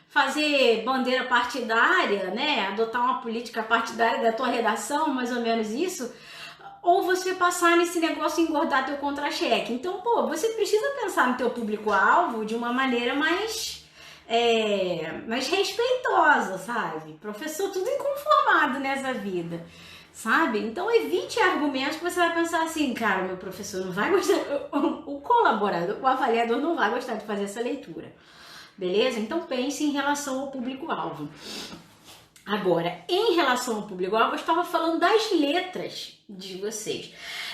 Fazer bandeira partidária, né? Adotar uma política partidária da tua redação, mais ou menos isso? Ou você passar nesse negócio e engordar teu contra-cheque. Então, pô, você precisa pensar no teu público-alvo de uma maneira mais respeitosa, sabe? Professor tudo inconformado nessa vida, sabe? Então, evite argumentos que você vai pensar assim, cara, meu professor não vai gostar, o colaborador, o avaliador não vai gostar de fazer essa leitura, beleza? Então, pense em relação ao público-alvo. Agora, em relação ao público-alvo, eu estava falando das letras de vocês.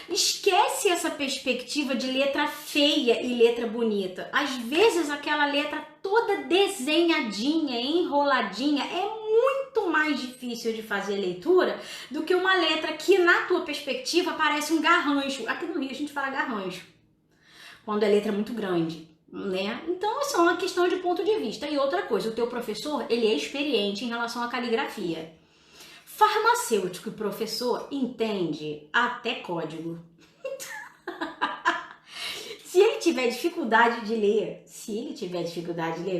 Esquece essa perspectiva de letra feia e letra bonita. Às vezes, aquela letra toda desenhadinha, enroladinha, é muito mais difícil de fazer leitura do que uma letra que, na tua perspectiva, parece um garrancho. Aqui no Rio, a gente fala garrancho, quando a letra é muito grande. Né? Então é só uma questão de ponto de vista. E outra coisa, o teu professor, ele é experiente em relação à caligrafia. Farmacêutico e professor entende até código. Se ele tiver dificuldade de ler,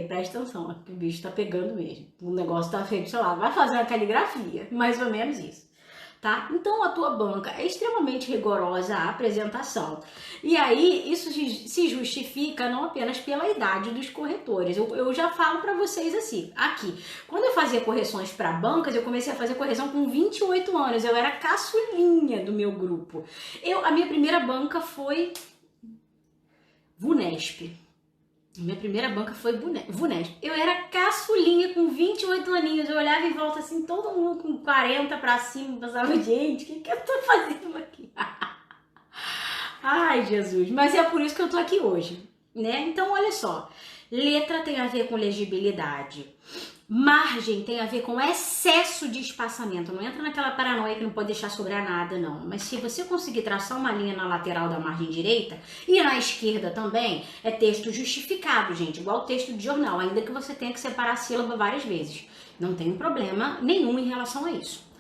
presta atenção, que o bicho tá pegando mesmo. O negócio tá feito, sei lá, vai fazer uma caligrafia, mais ou menos isso. tá? Então a tua banca é extremamente rigorosa à apresentação. E aí isso se justifica não apenas pela idade dos corretores. Eu já falo para vocês assim, aqui, quando eu fazia correções para bancas, eu comecei a fazer correção com 28 anos, eu era caçulinha do meu grupo. A minha primeira banca foi VUNESP. Minha primeira banca foi VUNESP. Eu era caçulinha com 28 aninhos. Eu olhava em volta assim, todo mundo com 40 pra cima. Pensava, gente, o que eu tô fazendo aqui? Ai, Jesus. Mas é por isso que eu tô aqui hoje, né? Então, olha só. Letra tem a ver com legibilidade. Margem tem a ver com excesso de espaçamento. Não entra naquela paranoia que não pode deixar sobrar nada, não. Mas se você conseguir traçar uma linha na lateral da margem direita e na esquerda também, é texto justificado, gente. Igual texto de jornal, ainda que você tenha que separar a sílaba várias vezes. Não tem problema nenhum em relação a isso.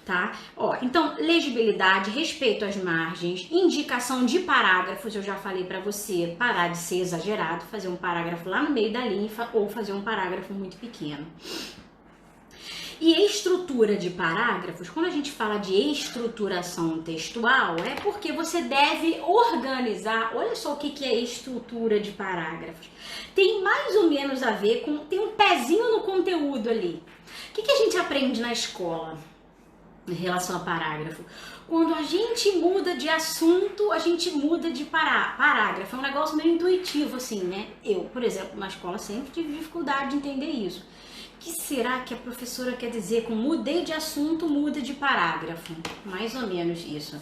Tá? Ó, então, legibilidade, respeito às margens, indicação de parágrafos, eu já falei pra você parar de ser exagerado, fazer um parágrafo lá no meio da linha ou fazer um parágrafo muito pequeno. E estrutura de parágrafos, quando a gente fala de estruturação textual, é porque você deve organizar, olha só o que é estrutura de parágrafos. Tem mais ou menos a ver com, tem um pezinho no conteúdo ali. O que a gente aprende na escola em relação a parágrafo? Quando a gente muda de assunto, a gente muda de parágrafo. É um negócio meio intuitivo, assim, né? Eu, por exemplo, na escola sempre tive dificuldade de entender isso. O que será que a professora quer dizer com mudei de assunto, muda de parágrafo? Mais ou menos isso.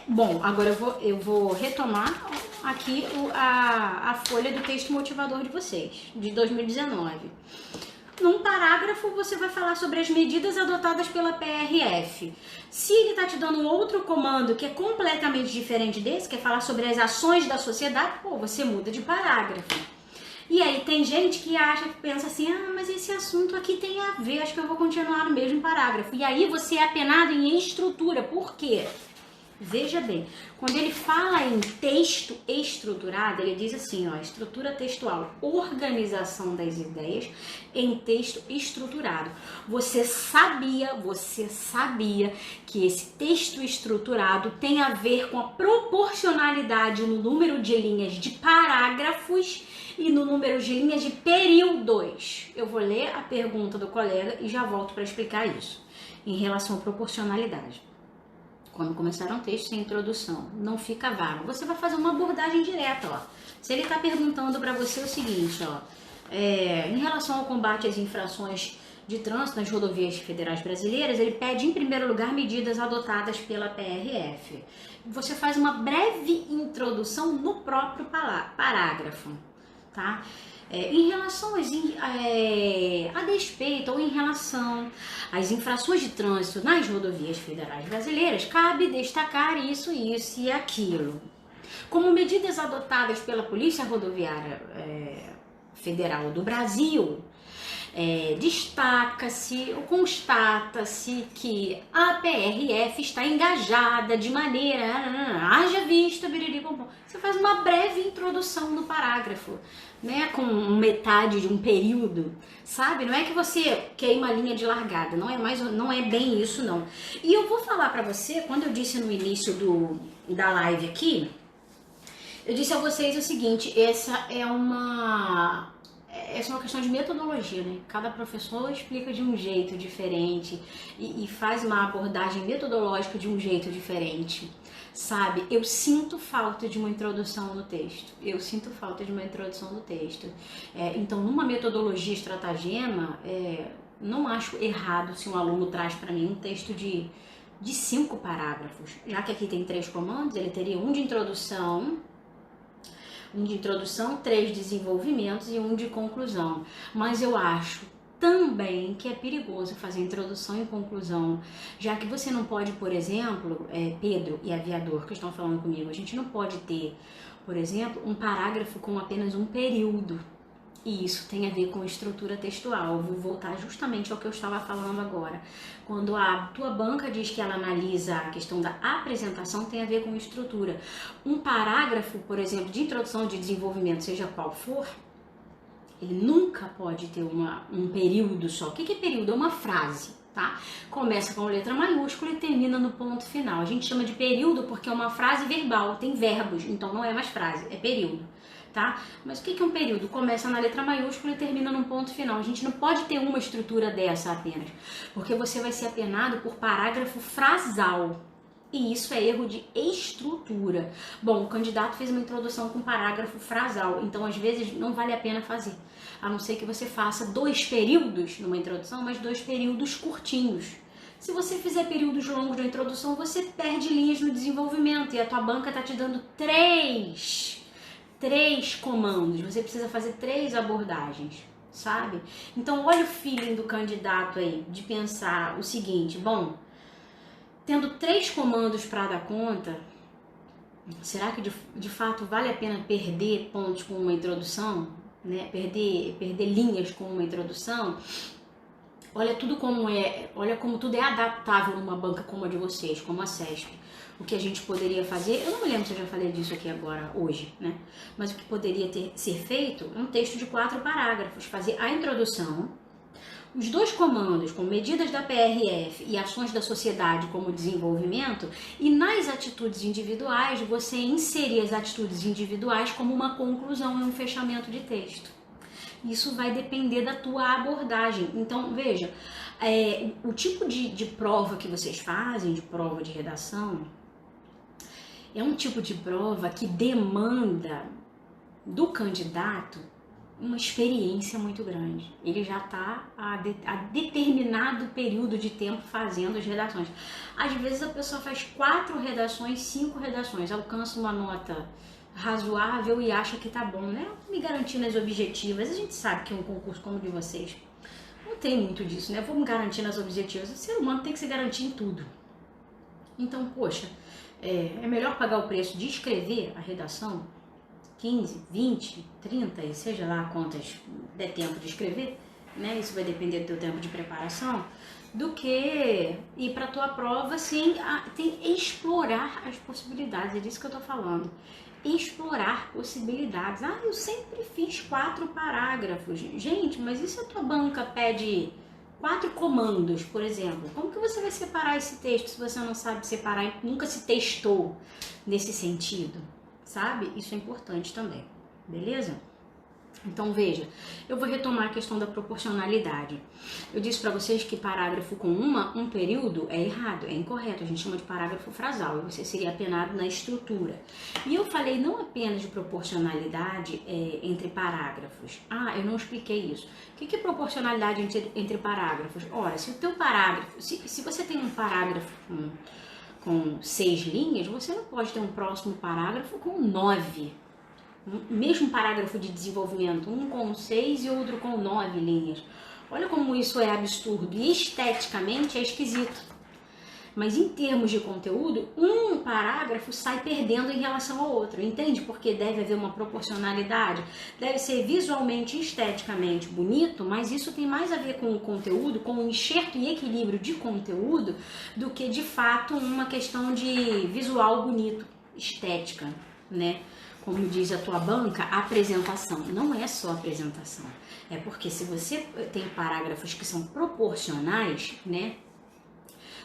Bom, agora eu vou retomar aqui a folha do texto motivador de vocês, de 2019. Num parágrafo, você vai falar sobre as medidas adotadas pela PRF. Se ele está te dando um outro comando que é completamente diferente desse, que é falar sobre as ações da sociedade, pô, você muda de parágrafo. E aí tem gente que acha, que pensa assim, ah, mas esse assunto aqui tem a ver, acho que eu vou continuar no mesmo parágrafo. E aí você é apenado em estrutura. Por quê? Veja bem, quando ele fala em texto estruturado, ele diz assim, ó, estrutura textual, organização das ideias em texto estruturado. Você sabia que esse texto estruturado tem a ver com a proporcionalidade no número de linhas de parágrafos e no número de linhas de períodos. Eu vou ler a pergunta do colega e já volto para explicar isso, em relação à proporcionalidade. Quando começar um texto sem introdução, não fica vago. Você vai fazer uma abordagem direta, ó. Se ele está perguntando para você o seguinte, ó, em relação ao combate às infrações de trânsito nas rodovias federais brasileiras, ele pede, em primeiro lugar, medidas adotadas pela PRF. Você faz uma breve introdução no próprio parágrafo, tá? Em relação a despeito ou em relação às infrações de trânsito nas rodovias federais brasileiras, cabe destacar isso e aquilo. Como medidas adotadas pela Polícia Rodoviária Federal do Brasil, destaca-se ou constata-se que a PRF está engajada de maneira, haja vista, biriri-bom. Você faz uma breve introdução no parágrafo, né, com metade de um período, sabe? Não é que você queima a linha de largada, não é bem isso, não. E eu vou falar pra você, quando eu disse no início da live aqui, eu disse a vocês o seguinte, essa é uma questão de metodologia, né? Cada professor explica de um jeito diferente e faz uma abordagem metodológica de um jeito diferente, sabe? Eu sinto falta de uma introdução no texto. Então, numa metodologia estratagema, não acho errado se um aluno traz para mim um texto de 5 parágrafos. Já que aqui tem 3 comandos, ele teria um de introdução, 3 desenvolvimentos e 1 de conclusão. Mas eu acho também que é perigoso fazer introdução e conclusão, já que você não pode, por exemplo, Pedro e aviador que estão falando comigo, a gente não pode ter, por exemplo, um parágrafo com apenas um período. E isso tem a ver com estrutura textual. Eu vou voltar justamente ao que eu estava falando agora. Quando a tua banca diz que ela analisa a questão da apresentação, tem a ver com estrutura. Um parágrafo, por exemplo, de introdução, de desenvolvimento, seja qual for, ele nunca pode ter um período só. O que é período? É uma frase. tá? Começa com letra maiúscula e termina no ponto final. A gente chama de período porque é uma frase verbal, tem verbos, então não é mais frase, é período, tá? Mas o que é um período? Começa na letra maiúscula e termina num ponto final. A gente não pode ter uma estrutura dessa apenas, porque você vai ser apenado por parágrafo frasal. E isso é erro de estrutura. Bom, o candidato fez uma introdução com parágrafo frasal, então às vezes não vale a pena fazer. A não ser que você faça 2 períodos numa introdução, mas 2 períodos curtinhos. Se você fizer períodos longos na introdução, você perde linhas no desenvolvimento e a tua banca está te dando 3 comandos. Você precisa fazer 3 abordagens, sabe? Então olha o feeling do candidato aí, de pensar o seguinte, bom, tendo 3 comandos para dar conta, será que de fato vale a pena perder pontos com uma introdução? Né? Perder linhas com uma introdução? Olha como tudo é adaptável numa banca como a de vocês, como a CESP. O que a gente poderia fazer, eu não me lembro se eu já falei disso aqui agora, hoje, né? Mas o que poderia ser feito, um texto de 4 parágrafos, fazer a introdução, os 2 comandos com medidas da PRF e ações da sociedade como desenvolvimento, e nas atitudes individuais você inserir as atitudes individuais como uma conclusão e um fechamento de texto. Isso vai depender da tua abordagem. Então, veja, o tipo de prova que vocês fazem, de prova de redação, é um tipo de prova que demanda do candidato uma experiência muito grande. Ele já está há determinado período de tempo fazendo as redações. Às vezes a pessoa faz 4 redações, 5 redações, alcança uma nota razoável e acha que tá bom, né? Me garantindo as objetivas. A gente sabe que um concurso como o de vocês não tem muito disso, né? Vou me garantir nas objetivas. O ser humano tem que se garantir em tudo. Então, poxa, é melhor pagar o preço de escrever a redação 15, 20, 30, e seja lá quantas der tempo de escrever, né? Isso vai depender do teu tempo de preparação, do que ir para a tua prova sem explorar as possibilidades. É disso que eu tô falando. Explorar possibilidades. Ah, eu sempre fiz 4 parágrafos. Gente, mas e se a tua banca pede 4 comandos, por exemplo? Como que você vai separar esse texto se você não sabe separar e nunca se testou nesse sentido? Sabe? Isso é importante também, beleza? Então veja, eu vou retomar a questão da proporcionalidade. Eu disse para vocês que parágrafo com um período é errado, é incorreto, a gente chama de parágrafo frasal, e você seria apenado na estrutura. E eu falei não apenas de proporcionalidade entre parágrafos. Ah, eu não expliquei isso. O que é proporcionalidade entre parágrafos? Ora, se o teu parágrafo, se você tem um parágrafo com 6 linhas, você não pode ter um próximo parágrafo com 9. Mesmo parágrafo de desenvolvimento, um com 6 e outro com 9 linhas. Olha como isso é absurdo e esteticamente é esquisito. Mas em termos de conteúdo, um parágrafo sai perdendo em relação ao outro, entende? Porque deve haver uma proporcionalidade, deve ser visualmente e esteticamente bonito, mas isso tem mais a ver com o conteúdo, com o enxerto e equilíbrio de conteúdo, do que de fato uma questão de visual bonito, estética, né? Como diz a tua banca, apresentação. Não é só apresentação, é porque se você tem parágrafos que são proporcionais, né?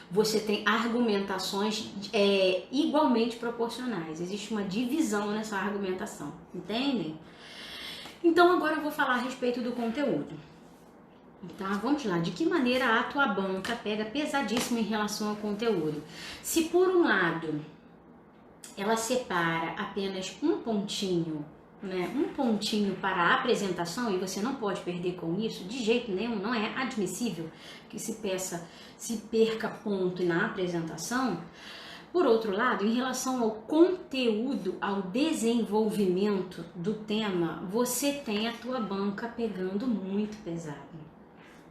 Você tem argumentações igualmente proporcionais. Existe uma divisão nessa argumentação, entendem? Então agora eu vou falar a respeito do conteúdo. Tá, vamos lá. De que maneira a tua banca pega pesadíssimo em relação ao conteúdo? Se por um lado ela separa apenas um pontinho, né, um pontinho para a apresentação, e você não pode perder com isso, de jeito nenhum, não é admissível que se perca ponto na apresentação. Por outro lado, em relação ao conteúdo, ao desenvolvimento do tema, você tem a tua banca pegando muito pesado.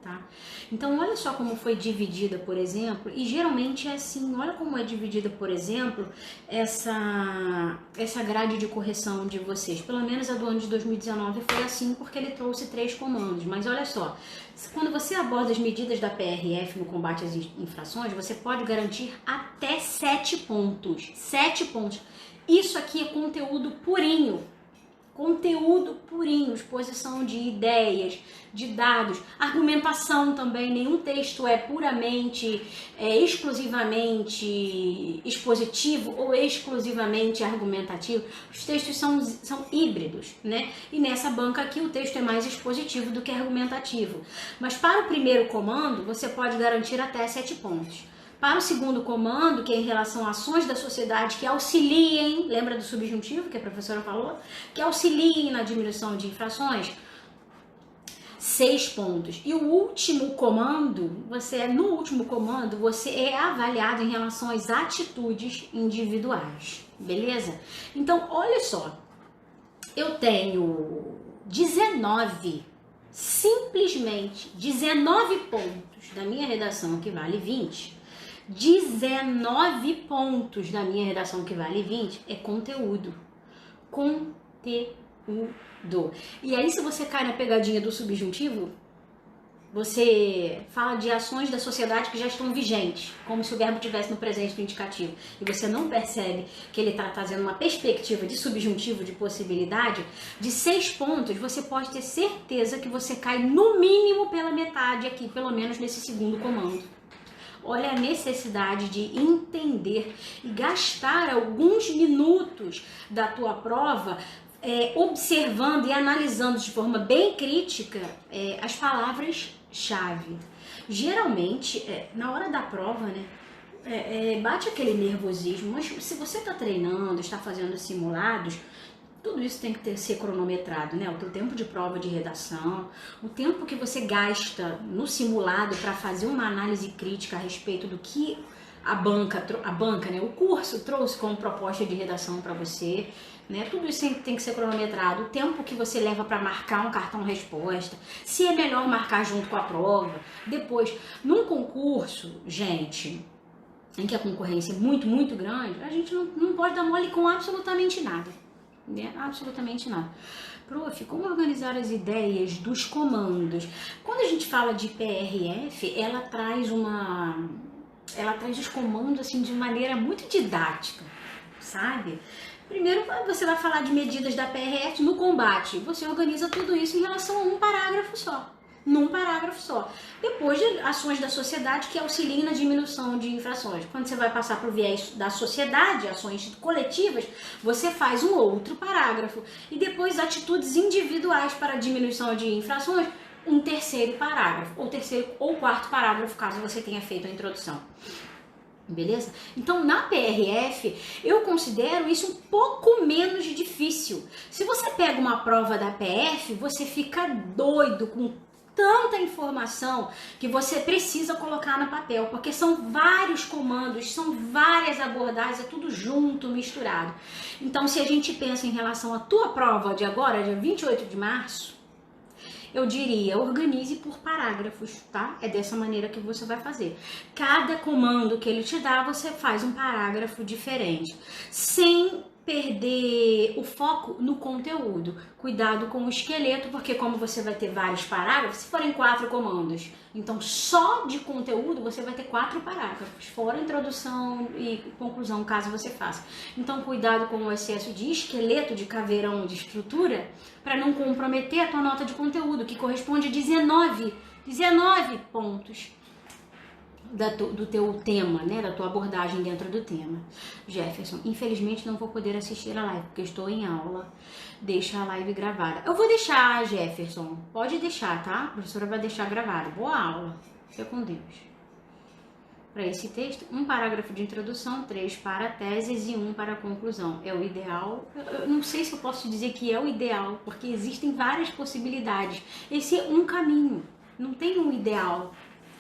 Tá? Então, olha só como foi dividida, por exemplo, e geralmente é assim, olha como é dividida, por exemplo, essa grade de correção de vocês. Pelo menos a do ano de 2019 foi assim, porque ele trouxe 3 comandos. Mas olha só, quando você aborda as medidas da PRF no combate às infrações, você pode garantir até 7 pontos. 7 pontos. Isso aqui é conteúdo purinho. Conteúdo purinho, exposição de ideias, de dados, argumentação também. Nenhum texto é puramente, exclusivamente expositivo ou exclusivamente argumentativo. Os textos são híbridos, né? E nessa banca aqui o texto é mais expositivo do que argumentativo. Mas para o primeiro comando, você pode garantir até 7 pontos. Para o segundo comando, que é em relação a ações da sociedade que auxiliem, lembra do subjuntivo que a professora falou? Que auxiliem na diminuição de infrações, 6 pontos. E o último comando, no último comando, você é avaliado em relação às atitudes individuais, beleza? Então, olha só, eu tenho 19, simplesmente 19 pontos da minha redação que vale 20. 19 pontos da minha redação que vale 20 é conteúdo. Conteúdo. E aí, se você cai na pegadinha do subjuntivo, você fala de ações da sociedade que já estão vigentes, como se o verbo estivesse no presente do indicativo, e você não percebe que ele está trazendo uma perspectiva de subjuntivo, de possibilidade, de 6 pontos, você pode ter certeza que você cai no mínimo pela metade aqui, pelo menos nesse segundo comando. Olha a necessidade de entender e gastar alguns minutos da tua prova observando e analisando de forma bem crítica as palavras-chave. Geralmente, na hora da prova, né, bate aquele nervosismo, mas se você está treinando, está fazendo simulados, tudo isso tem que ser cronometrado, né? O teu tempo de prova de redação, o tempo que você gasta no simulado para fazer uma análise crítica a respeito do que a banca, né? O curso trouxe como proposta de redação para você, né? Tudo isso tem que ser cronometrado. O tempo que você leva para marcar um cartão resposta, se é melhor marcar junto com a prova. Depois, num concurso, gente, em que a concorrência é muito, muito grande, a gente não pode dar mole com absolutamente nada. Absolutamente nada. Prof, como organizar as ideias dos comandos? Quando a gente fala de PRF, ela traz os comandos assim de maneira muito didática, sabe? Primeiro você vai falar de medidas da PRF no combate. Você organiza tudo isso em relação a um parágrafo só. Num parágrafo só. Depois de ações da sociedade que auxiliem na diminuição de infrações. Quando você vai passar para o viés da sociedade, ações coletivas, você faz um outro parágrafo. E depois atitudes individuais para a diminuição de infrações, um terceiro parágrafo. Ou terceiro ou quarto parágrafo, caso você tenha feito a introdução. Beleza? Então, na PRF, eu considero isso um pouco menos difícil. Se você pega uma prova da PF, você fica doido com tanta informação que você precisa colocar no papel, porque são vários comandos, são várias abordagens, é tudo junto, misturado. Então, se a gente pensa em relação à tua prova de agora, dia 28 de março, eu diria, organize por parágrafos, tá? É dessa maneira que você vai fazer. Cada comando que ele te dá, você faz um parágrafo diferente, sem perder o foco no conteúdo. Cuidado com o esqueleto, porque como você vai ter vários parágrafos, se forem 4 comandos, então só de conteúdo você vai ter 4 parágrafos, fora introdução e conclusão, caso você faça. Então cuidado com o excesso de esqueleto, de caveirão, de estrutura, para não comprometer a tua nota de conteúdo, que corresponde a 19 pontos do teu tema, né, da tua abordagem dentro do tema. Jefferson, infelizmente não vou poder assistir a live, porque estou em aula. Deixa a live gravada. Eu vou deixar, Jefferson, pode deixar, tá? A professora vai deixar gravada. Boa aula. Fica com Deus. Para esse texto, um parágrafo de introdução, 3 para teses e 1 para a conclusão. É o ideal. Eu não sei se eu posso dizer que é o ideal, porque existem várias possibilidades. Esse é um caminho, não tem um ideal,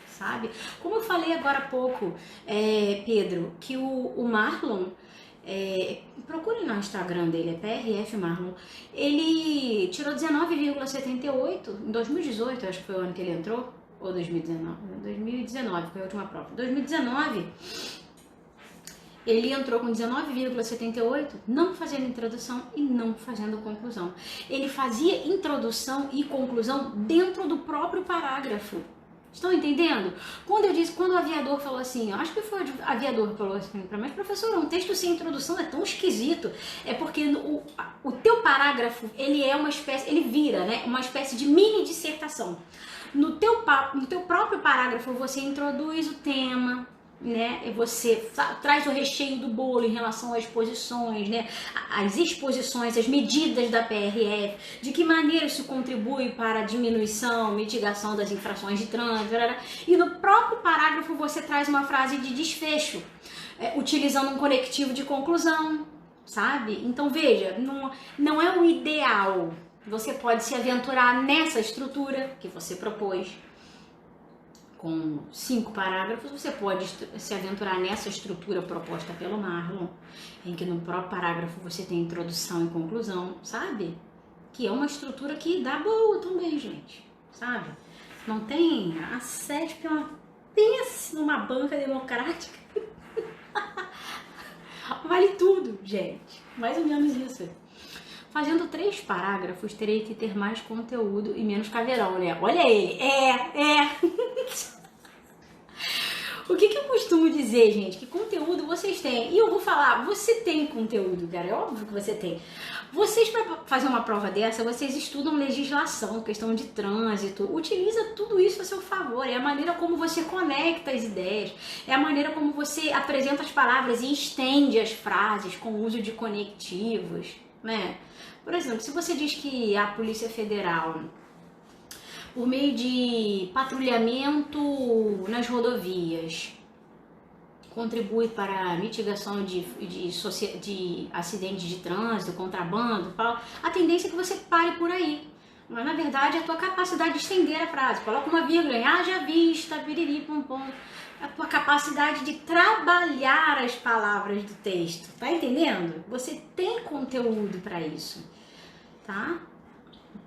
sabe? Como eu falei agora há pouco, Pedro, que o Marlon, procure no Instagram dele, é PRF Marlon, ele tirou 19,78 em 2018, acho que foi o ano que ele entrou, ou 2019? 2019 foi a última prova. 2019, ele entrou com 19,78, não fazendo introdução e não fazendo conclusão. Ele fazia introdução e conclusão dentro do próprio parágrafo. Estão entendendo? Quando o aviador falou assim, eu acho que foi o aviador que falou assim para mim, mas professor, um texto sem introdução é tão esquisito. É porque o teu parágrafo, ele é uma espécie, ele vira, né, uma espécie de mini dissertação. No teu próprio parágrafo você introduz o tema, né? Você traz o recheio do bolo em relação às posições, né? As exposições, as medidas da PRF, de que maneira isso contribui para a diminuição, mitigação das infrações de trânsito, e no próprio parágrafo você traz uma frase de desfecho, utilizando um conectivo de conclusão, sabe? Então veja, não é o ideal. Você pode se aventurar nessa estrutura que você propôs, com 5 parágrafos, você pode se aventurar nessa estrutura proposta pelo Marlon, em que no próprio parágrafo você tem introdução e conclusão, sabe? Que é uma estrutura que dá boa também, gente, sabe? Não tem... A CESP é uma... Pense numa banca democrática. Vale tudo, gente. Mais ou menos isso. Fazendo 3 parágrafos, terei que ter mais conteúdo e menos caveirão, né? Olha ele. O que eu costumo dizer, gente? Que conteúdo vocês têm. E eu vou falar, você tem conteúdo, cara. É óbvio que você tem. Vocês, para fazer uma prova dessa, vocês estudam legislação, questão de trânsito. Utiliza tudo isso a seu favor. É a maneira como você conecta as ideias. É a maneira como você apresenta as palavras e estende as frases com o uso de conectivos, né? Por exemplo, se você diz que a Polícia Federal, por meio de patrulhamento nas rodovias, contribui para a mitigação de acidentes de trânsito, contrabando, a tendência é que você pare por aí. Mas, na verdade, é a tua capacidade de estender a frase. Coloca uma vírgula em haja vista, piriri, pom, pom. A tua capacidade de trabalhar as palavras do texto. Tá entendendo? Você tem conteúdo para isso, tá?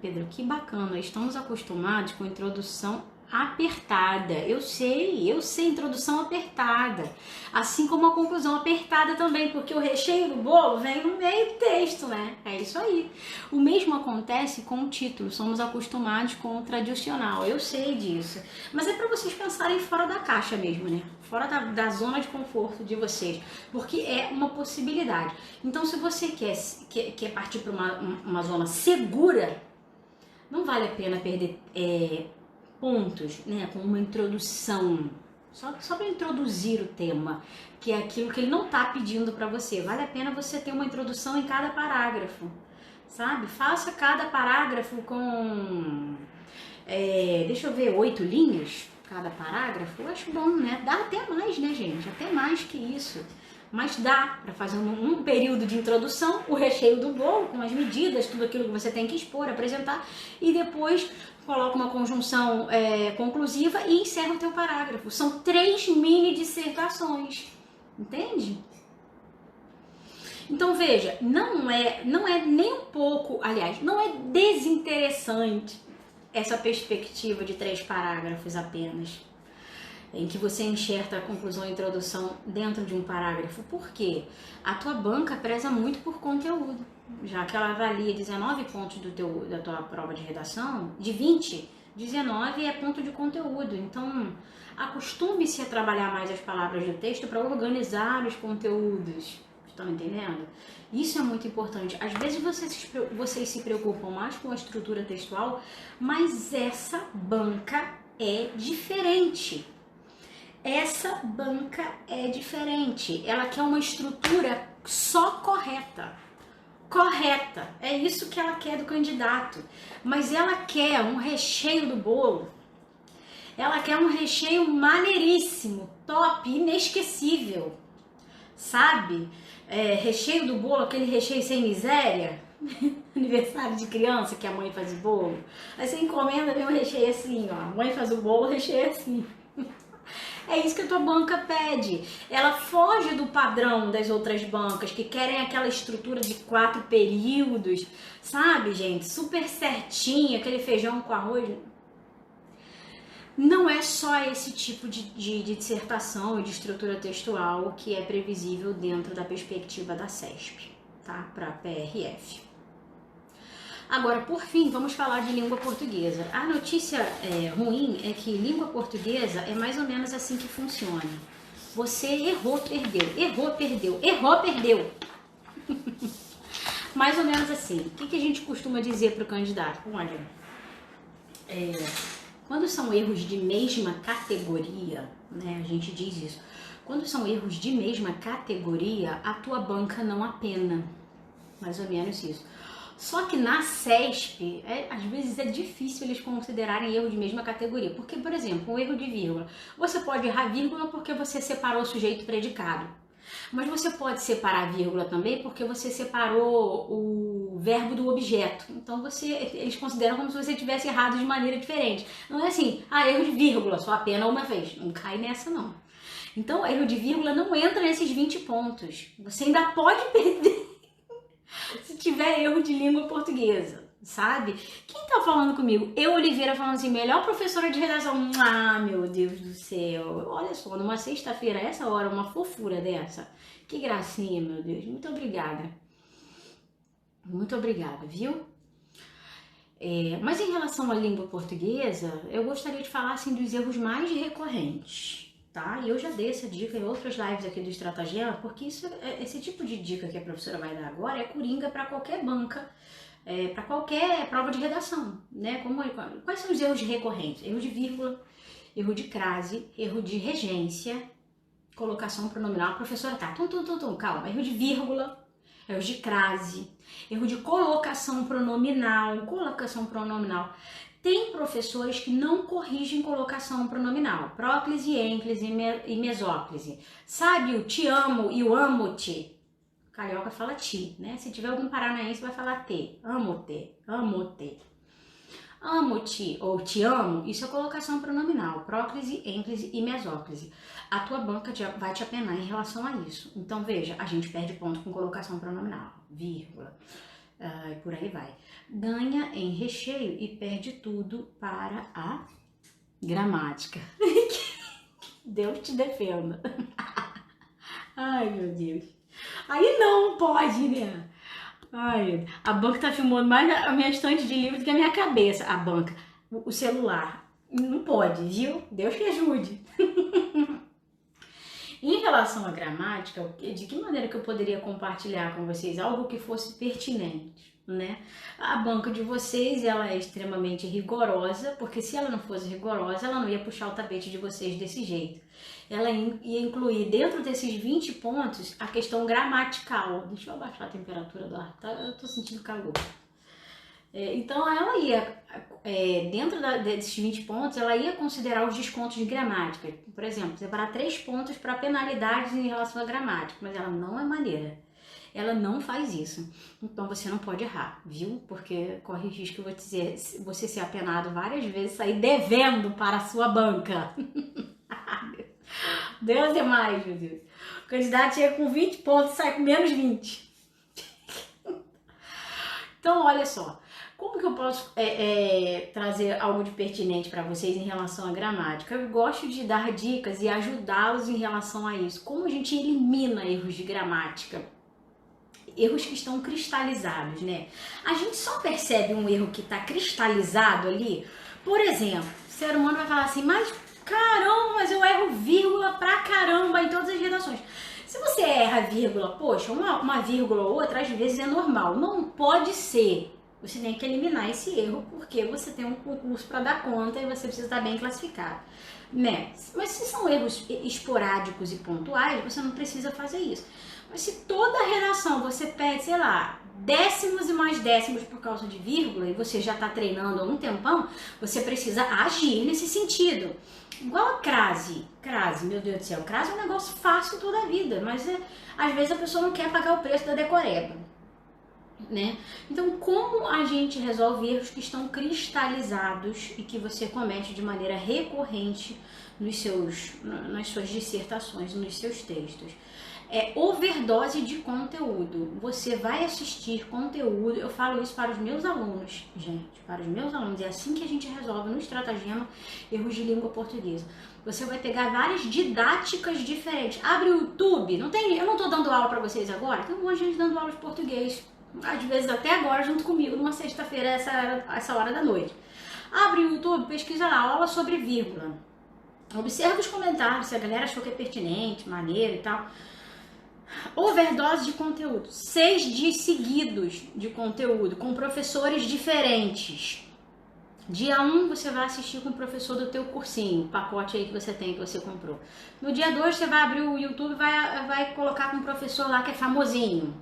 Pedro, que bacana. Estamos acostumados com introdução apertada. Eu sei, introdução apertada. Assim como a conclusão apertada também, porque o recheio do bolo vem no meio do texto, né? É isso aí. O mesmo acontece com o título. Somos acostumados com o tradicional. Eu sei disso. Mas é para vocês pensarem fora da caixa mesmo, né? Fora da zona de conforto de vocês. Porque é uma possibilidade. Então, se você quer partir para uma zona segura, não vale a pena perder pontos, né, com uma introdução, só para introduzir o tema, que é aquilo que ele não está pedindo para você. Vale a pena você ter uma introdução em cada parágrafo, sabe? Faça cada parágrafo com, deixa eu ver, 8 linhas, cada parágrafo. Eu acho bom, né? Dá até mais, né, gente? Até mais que isso. Mas dá para fazer um período de introdução, o recheio do bolo, com as medidas, tudo aquilo que você tem que expor, apresentar, e depois coloca uma conjunção conclusiva e encerra o teu parágrafo. São 3 mini dissertações, entende? Então veja, não é nem um pouco, aliás, não é desinteressante essa perspectiva de 3 parágrafos apenas, em que você enxerta a conclusão e introdução dentro de um parágrafo. Por quê? A tua banca preza muito por conteúdo, já que ela avalia 19 pontos da tua prova de redação, de 20, 19 é ponto de conteúdo. Então, acostume-se a trabalhar mais as palavras do texto para organizar os conteúdos. Estão entendendo? Isso é muito importante. Às vezes vocês se preocupam mais com a estrutura textual, mas essa banca é diferente. Essa banca é diferente. Ela quer uma estrutura só correta. Correta. É isso que ela quer do candidato. Mas ela quer um recheio do bolo. Ela quer um recheio maneiríssimo, top, inesquecível. Sabe? Recheio do bolo, aquele recheio sem miséria. Aniversário de criança que a mãe faz o bolo. Aí você encomenda, vem um recheio assim, ó. A mãe faz o bolo, o recheio é assim. É isso que a tua banca pede. Ela foge do padrão das outras bancas que querem aquela estrutura de 4 períodos, sabe, gente? Super certinho, aquele feijão com arroz. Não é só esse tipo de dissertação e de estrutura textual que é previsível dentro da perspectiva da CESP, tá? Para a PRF. Agora, por fim, vamos falar de língua portuguesa. A notícia ruim é que língua portuguesa é mais ou menos assim que funciona. Você errou, perdeu, errou, perdeu, errou, perdeu. Mais ou menos assim. O que a gente costuma dizer para o candidato? Olha, quando são erros de mesma categoria, né, a gente diz isso. Quando são erros de mesma categoria, a tua banca não apena. Mais ou menos isso. Só que na CESP, às vezes é difícil eles considerarem erro de mesma categoria. Porque, por exemplo, um erro de vírgula. Você pode errar vírgula porque você separou o sujeito predicado. Mas você pode separar vírgula também porque você separou o verbo do objeto. Então eles consideram como se você tivesse errado de maneira diferente. Não é assim, erro de vírgula, só apena uma vez. Não cai nessa não. Então, erro de vírgula não entra nesses 20 pontos. Você ainda pode perder se tiver erro de língua portuguesa, sabe? Quem tá falando comigo? Eu, Oliveira, falando assim, melhor professora de redação. Meu Deus do céu. Olha só, numa sexta-feira, essa hora, uma fofura dessa. Que gracinha, meu Deus. Muito obrigada. Muito obrigada, viu? Mas em relação à língua portuguesa, eu gostaria de falar assim, dos erros mais recorrentes. Tá? E eu já dei essa dica em outras lives aqui do Estratagema, porque esse tipo de dica que a professora vai dar agora é coringa para qualquer banca, para qualquer prova de redação, né? Quais são os erros recorrentes? Erro de vírgula, erro de crase, erro de regência, colocação pronominal. A professora tá, calma, erro de vírgula, erro de crase, erro de colocação pronominal. Tem professores que não corrigem colocação pronominal, próclise, ênclise e mesóclise. Sabe o te amo e o amo-te? Carioca fala ti, né? Se tiver algum paranaense vai falar te, amo-te, amo-te. Amo-te ou te amo, isso é colocação pronominal, próclise, ênclise e mesóclise. A tua banca vai te apenar em relação a isso. Então veja, a gente perde ponto com colocação pronominal, vírgula. E por aí vai. Ganha em recheio e perde tudo para a gramática. Deus te defenda. Ai, meu Deus. Aí não pode, né? Ai, a banca tá filmando mais a minha estante de livros do que a minha cabeça. A banca, o celular. Não pode, viu? Deus que ajude. Em relação à gramática, de que maneira que eu poderia compartilhar com vocês algo que fosse pertinente, né? A banca de vocês, ela é extremamente rigorosa, porque se ela não fosse rigorosa, ela não ia puxar o tapete de vocês desse jeito. Ela ia incluir dentro desses 20 pontos a questão gramatical. Deixa eu abaixar a temperatura do ar, tá? Eu tô sentindo calor. Então ela ia, dentro desses 20 pontos, ela ia considerar os descontos de gramática. Por exemplo, separar 3 pontos para penalidades em relação à gramática, mas ela não é maneira. Ela não faz isso. Então você não pode errar, viu? Porque corre o risco, eu vou dizer, você ser apenado várias vezes, sair devendo para a sua banca. Deus é mais, meu Deus. O candidato chega com 20 pontos e sai com menos 20. Então, olha só. Como que eu posso trazer algo de pertinente para vocês em relação à gramática? Eu gosto de dar dicas e ajudá-los em relação a isso. Como a gente elimina erros de gramática? Erros que estão cristalizados, né? A gente só percebe um erro que está cristalizado ali. Por exemplo, o ser humano vai falar assim, mas caramba, mas eu erro vírgula pra caramba em todas as redações. Se você erra vírgula, poxa, uma vírgula ou outra às vezes é normal. Não pode ser. Você tem que eliminar esse erro porque você tem um concurso para dar conta e você precisa estar bem classificado, né? Mas se são erros esporádicos e pontuais, você não precisa fazer isso. Mas se toda a redação você perde, sei lá, décimos e mais décimos por causa de vírgula e você já está treinando há um tempão, você precisa agir nesse sentido. Igual a crase. Crase, meu Deus do céu, crase é um negócio fácil toda a vida, mas às vezes a pessoa não quer pagar o preço da decoreba, né? Então, como a gente resolve erros que estão cristalizados e que você comete de maneira recorrente nas suas dissertações, nos seus textos? Overdose de conteúdo. Você vai assistir conteúdo, eu falo isso para os meus alunos, gente, para os meus alunos, é assim que a gente resolve no Estratagema erros de língua portuguesa. Você vai pegar várias didáticas diferentes. Abre o YouTube, eu não tô dando aula para vocês agora, tem um monte de gente dando aula de português às vezes até agora junto comigo, numa sexta-feira, essa hora da noite. Abre o YouTube, pesquisa lá, aula sobre vírgula. Observa os comentários, se a galera achou que é pertinente, maneiro e tal. Overdose de conteúdo. 6 dias seguidos de conteúdo, com professores diferentes. Dia 1 você vai assistir com o professor do teu cursinho, o pacote aí que você tem, que você comprou. No dia 2 você vai abrir o YouTube e vai colocar com um professor lá que é famosinho.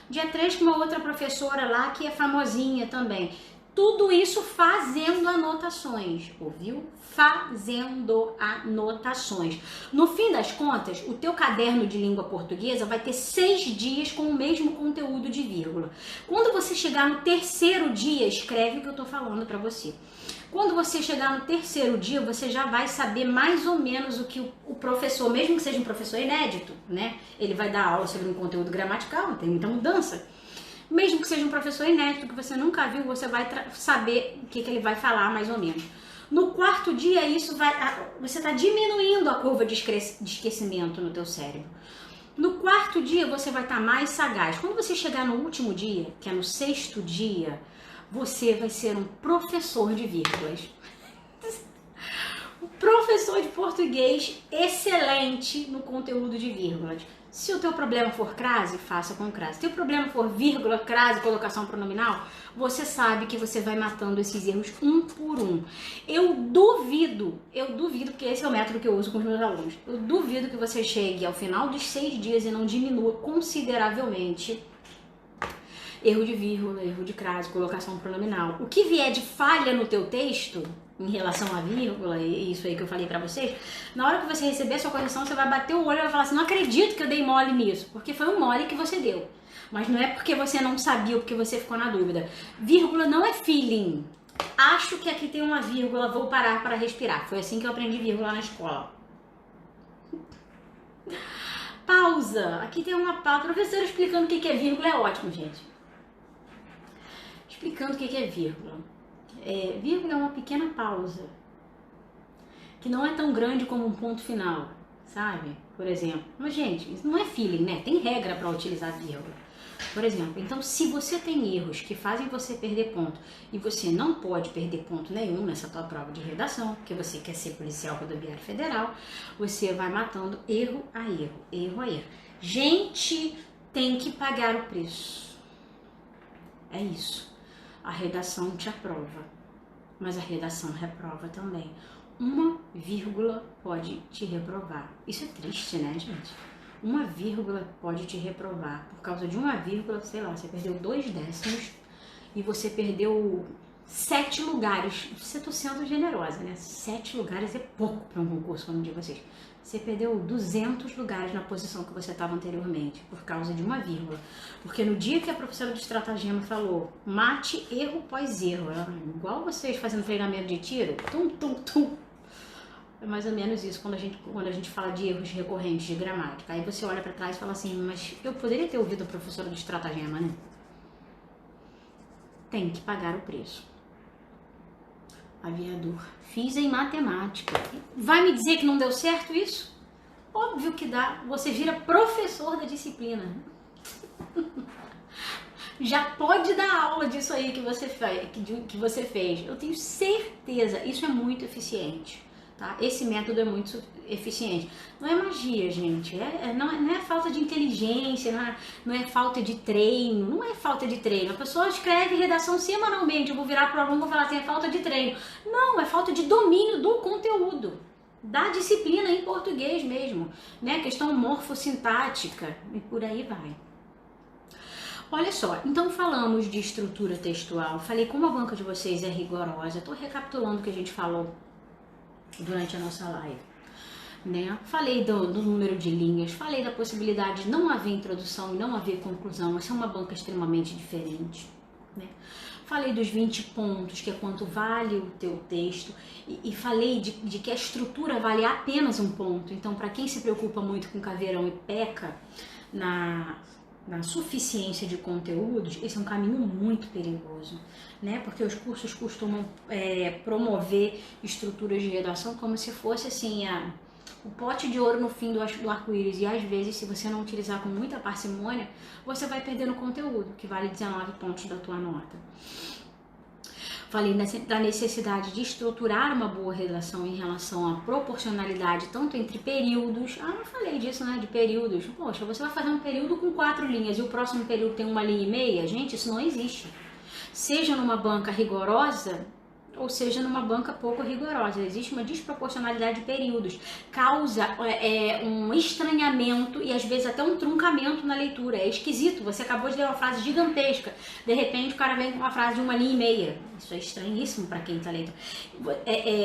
Dia 3 com uma outra professora lá que é famosinha também. Tudo isso fazendo anotações, ouviu? Fazendo anotações. No fim das contas, o teu caderno de língua portuguesa vai ter 6 dias com o mesmo conteúdo de vírgula. Quando você chegar no terceiro dia, escreve o que eu tô falando para você. Quando você chegar no terceiro dia, você já vai saber mais ou menos o que o professor, mesmo que seja um professor inédito, né? Ele vai dar aula sobre um conteúdo gramatical, não tem muita mudança. Mesmo que seja um professor inédito que você nunca viu, você vai saber o que ele vai falar mais ou menos. No quarto dia, você está diminuindo a curva de esquecimento no teu cérebro. No quarto dia, você vai estar mais sagaz. Quando você chegar no último dia, que é no sexto dia, você vai ser um professor de vírgulas. Um professor de português excelente no conteúdo de vírgulas. Se o teu problema for crase, faça com crase. Se o teu problema for vírgula, crase, colocação pronominal, você sabe que você vai matando esses erros um por um. Eu duvido, porque esse é o método que eu uso com os meus alunos. Eu duvido que você chegue ao final dos 6 dias e não diminua consideravelmente erro de vírgula, erro de crase, colocação pronominal. O que vier de falha no teu texto, em relação à vírgula e isso aí que eu falei pra vocês, na hora que você receber a sua correção, você vai bater o olho e vai falar assim, não acredito que eu dei mole nisso, porque foi um mole que você deu. Mas não é porque você não sabia ou porque você ficou na dúvida. Vírgula não é feeling. Acho que aqui tem uma vírgula, vou parar para respirar. Foi assim que eu aprendi vírgula na escola. Pausa. Aqui tem uma pausa. Professor explicando o que é vírgula é ótimo, gente. Explicando o que é vírgula. Vírgula é uma pequena pausa, que não é tão grande como um ponto final, sabe? Por exemplo. Mas, gente, isso não é feeling, né? Tem regra para utilizar vírgula. Por exemplo, então, se você tem erros que fazem você perder ponto, e você não pode perder ponto nenhum nessa tua prova de redação, porque você quer ser policial rodoviário federal, você vai matando erro a erro, erro a erro. Gente, tem que pagar o preço. É isso. A redação te aprova, mas a redação reprova também. Uma vírgula pode te reprovar. Isso é triste, né, gente? Uma vírgula pode te reprovar. Por causa de uma vírgula, sei lá, você perdeu 2 décimos e você perdeu 7 lugares. Você tô sendo generosa, né? 7 lugares é pouco para um concurso, como de vocês. Você perdeu 200 lugares na posição que você estava anteriormente, por causa de uma vírgula. Porque no dia que a professora de estratagema falou, mate erro pós erro, igual vocês fazendo treinamento de tiro, tum, tum, tum. É mais ou menos isso quando a gente fala de erros recorrentes de gramática. Aí você olha para trás e fala assim, mas eu poderia ter ouvido a professora de estratagema, né? Tem que pagar o preço. Aviador. Fiz em matemática. Vai me dizer que não deu certo isso? Óbvio que dá. Você vira professor da disciplina. Já pode dar aula disso aí que você fez. Eu tenho certeza. Isso é muito eficiente. Tá? Esse método é muito eficiente. Não é magia, gente. Não é falta de inteligência, não é falta de treino. Não é falta de treino. A pessoa escreve redação semanalmente. Eu vou virar para o aluno e vou falar assim, é falta de treino. Não, é falta de domínio do conteúdo. Da disciplina em português mesmo. Né? Questão morfossintática. E por aí vai. Olha só, então falamos de estrutura textual. Falei como a banca de vocês é rigorosa. Estou recapitulando o que a gente falou durante a nossa live, né? Falei do número de linhas, falei da possibilidade de não haver introdução e não haver conclusão, essa é uma banca extremamente diferente, né? Falei dos 20 pontos, que é quanto vale o teu texto, e falei de que a estrutura vale apenas um ponto. Então, para quem se preocupa muito com caveirão e peca na suficiência de conteúdos, esse é um caminho muito perigoso, né? Porque os cursos costumam promover estruturas de redação como se fosse assim o pote de ouro no fim do arco-íris, e às vezes, se você não utilizar com muita parcimônia, você vai perdendo conteúdo, que vale 19 pontos da tua nota. Falei da necessidade de estruturar uma boa redação em relação à proporcionalidade, tanto entre períodos. Não falei disso, né? De períodos. Poxa, você vai fazer um período com 4 linhas e o próximo período tem 1,5 linha? Gente, isso não existe. Seja numa banca rigorosa, ou seja numa banca pouco rigorosa. Existe uma desproporcionalidade de períodos. Causa um estranhamento e às vezes até um truncamento na leitura. É esquisito. Você acabou de ler uma frase gigantesca. De repente o cara vem com uma frase de 1,5 linha. Isso é estranhíssimo para quem está lendo.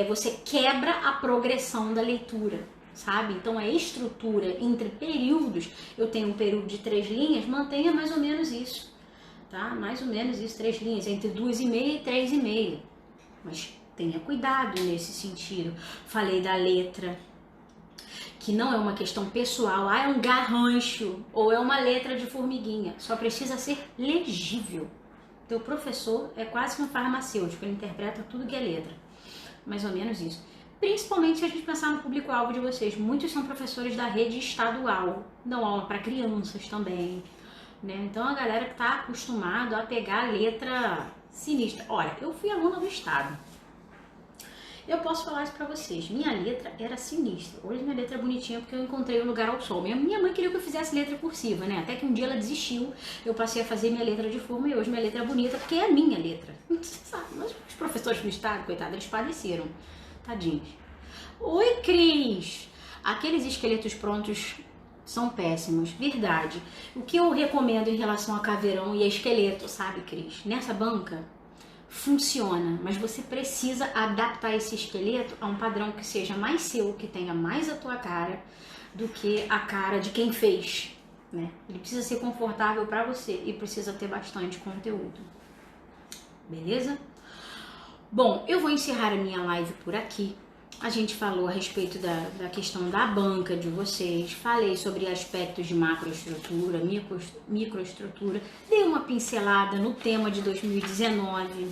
Você quebra a progressão da leitura, sabe? Então a estrutura entre períodos, eu tenho um período de 3 linhas, mantenha mais ou menos isso, tá? Mais ou menos isso, 3 linhas, entre 2,5 e 3,5. Mas tenha cuidado nesse sentido. Falei da letra, que não é uma questão pessoal, é um garrancho ou é uma letra de formiguinha. Só precisa ser legível. Teu professor é quase que um farmacêutico, ele interpreta tudo que é letra. Mais ou menos isso. Principalmente se a gente pensar no público-alvo de vocês. Muitos são professores da rede estadual, dão aula para crianças também, né? Então a galera que está acostumado a pegar a letra sinistra. Olha, eu fui aluna do estado. Eu posso falar isso pra vocês. Minha letra era sinistra. Hoje minha letra é bonitinha porque eu encontrei um lugar ao sol. Minha mãe queria que eu fizesse letra cursiva, né? Até que um dia ela desistiu. Eu passei a fazer minha letra de forma e hoje minha letra é bonita porque é a minha letra. Você sabe, mas os professores do estado, coitados, eles padeceram. Tadinhos. Oi, Cris! Aqueles esqueletos prontos são péssimos, verdade. O que eu recomendo em relação a caveirão e a esqueleto, sabe, Cris? Nessa banca funciona, mas você precisa adaptar esse esqueleto a um padrão que seja mais seu, que tenha mais a tua cara do que a cara de quem fez, né? Ele precisa ser confortável para você e precisa ter bastante conteúdo. Beleza? Bom, eu vou encerrar a minha live por aqui. A gente falou a respeito da questão da banca de vocês, falei sobre aspectos de macroestrutura, microestrutura, dei uma pincelada no tema de 2019,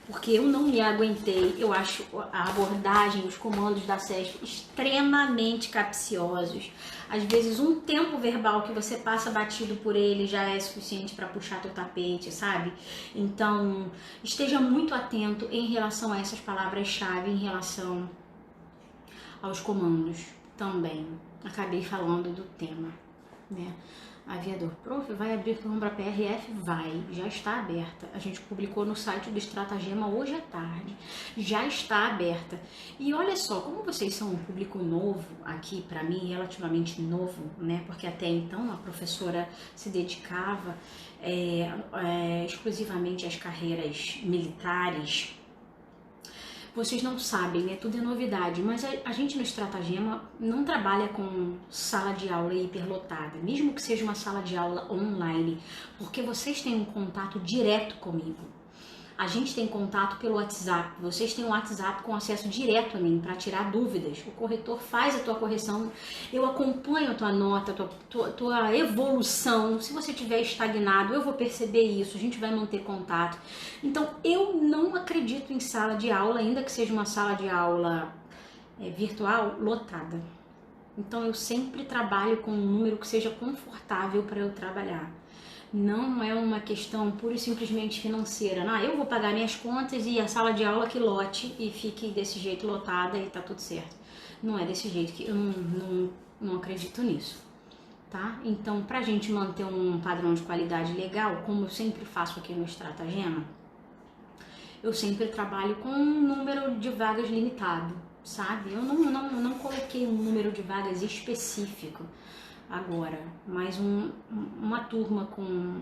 porque eu não me aguentei. Eu acho a abordagem, os comandos da SESP extremamente capciosos. Às vezes um tempo verbal que você passa batido por ele já é suficiente para puxar teu tapete, sabe? Então, esteja muito atento em relação a essas palavras-chave, em relação aos comandos também. Acabei falando do tema, né? Aviador, prof, vai abrir turma para PRF? Vai, já está aberta. A gente publicou no site do Estratagema hoje à tarde. Já está aberta. E olha só, como vocês são um público novo aqui, para mim, relativamente novo, né? Porque até então a professora se dedicava exclusivamente às carreiras militares. Vocês não sabem, né? Tudo é novidade, mas a gente no Estratagema não trabalha com sala de aula hiperlotada, mesmo que seja uma sala de aula online, porque vocês têm um contato direto comigo. A gente tem contato pelo WhatsApp, vocês têm um WhatsApp com acesso direto a mim para tirar dúvidas. O corretor faz a tua correção, eu acompanho a tua nota, tua evolução. Se você estiver estagnado, eu vou perceber isso, a gente vai manter contato. Então, eu não acredito em sala de aula, ainda que seja uma sala de aula virtual, lotada. Então, eu sempre trabalho com um número que seja confortável para eu trabalhar. Não é uma questão pura e simplesmente financeira. Eu vou pagar minhas contas e a sala de aula que lote e fique desse jeito lotada e tá tudo certo. Não é desse jeito, que eu não acredito nisso, tá? Então, pra gente manter um padrão de qualidade legal, como eu sempre faço aqui no Estratagema, eu sempre trabalho com um número de vagas limitado, sabe? Eu não coloquei um número de vagas específico. Agora, mais uma turma com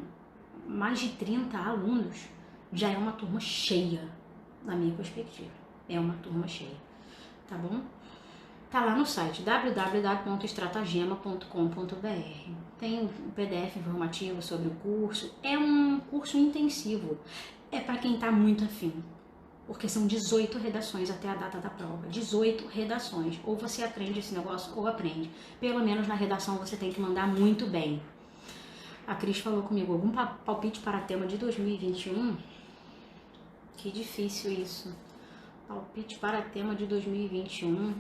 mais de 30 alunos já é uma turma cheia, na minha perspectiva. É uma turma cheia, tá bom? Tá lá no site www.estratagema.com.br. Tem um PDF informativo sobre o curso. É um curso intensivo. É para quem tá muito afim. Porque são 18 redações até a data da prova. 18 redações. Ou você aprende esse negócio ou aprende. Pelo menos na redação você tem que mandar muito bem. A Cris falou comigo, algum palpite para tema de 2021? Que difícil isso. Palpite para tema de 2021.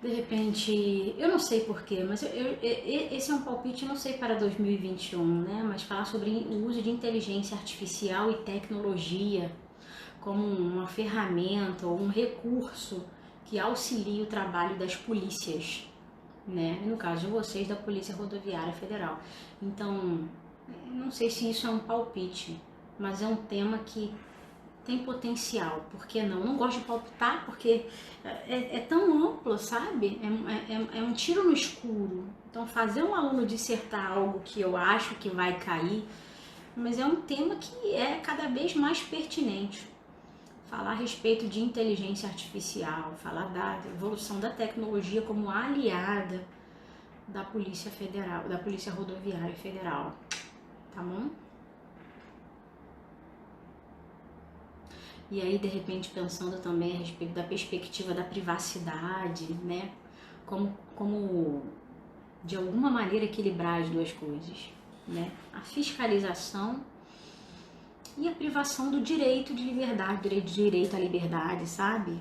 De repente, eu não sei porquê, mas esse é um palpite, não sei para 2021, né? Mas falar sobre o uso de inteligência artificial e tecnologia como uma ferramenta ou um recurso que auxilie o trabalho das polícias, né? No caso de vocês, da Polícia Rodoviária Federal. Então, não sei se isso é um palpite, mas é um tema que tem potencial, por que não? Não gosto de palpitar porque é tão amplo, sabe? É um tiro no escuro. Então, fazer um aluno dissertar algo que eu acho que vai cair, mas é um tema que é cada vez mais pertinente. Falar a respeito de inteligência artificial, falar da evolução da tecnologia como aliada da Polícia Federal, da Polícia Rodoviária Federal, tá bom? E aí, de repente, pensando também a respeito da perspectiva da privacidade, né? Como de alguma maneira equilibrar as duas coisas, né? A fiscalização e a privação do direito de liberdade, direito à liberdade, sabe?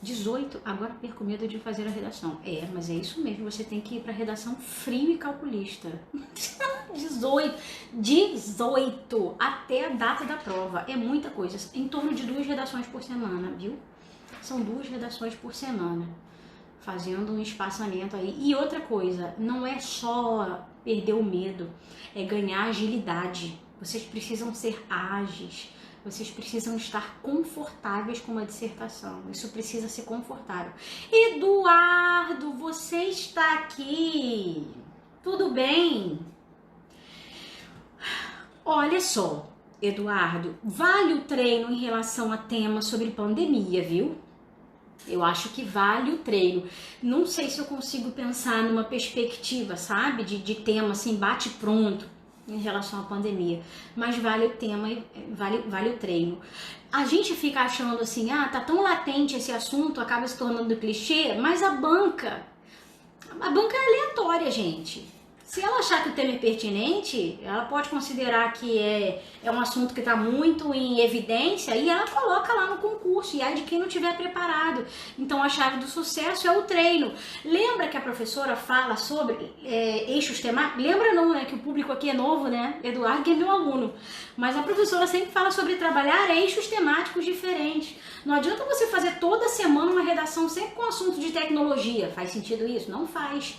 18, agora perco medo de fazer a redação. Mas é isso mesmo, você tem que ir para a redação frio e calculista. 18 até a data da prova, é muita coisa, em torno de 2 redações por semana, viu? São 2 redações por semana, fazendo um espaçamento aí. E outra coisa, não é só perder o medo, é ganhar agilidade. Vocês precisam ser ágeis, vocês precisam estar confortáveis com uma dissertação. Isso precisa ser confortável. Eduardo, você está aqui. Tudo bem? Olha só, Eduardo, vale o treino em relação a temas sobre pandemia, viu? Eu acho que vale o treino. Não sei se eu consigo pensar numa perspectiva, sabe? De tema assim, bate pronto em relação à pandemia, mas vale o tema, vale o treino. A gente fica achando assim, tá tão latente esse assunto, acaba se tornando clichê, mas a banca é aleatória, gente. Se ela achar que o tema é pertinente, ela pode considerar que é um assunto que está muito em evidência e ela coloca lá no concurso, e aí de quem não tiver preparado. Então a chave do sucesso é o treino. Lembra que a professora fala sobre eixos temáticos? Lembra não, né? Que o público aqui é novo, né? Eduardo que é meu aluno. Mas a professora sempre fala sobre trabalhar eixos temáticos diferentes. Não adianta você fazer toda semana uma redação sempre com assunto de tecnologia. Faz sentido isso? Não faz.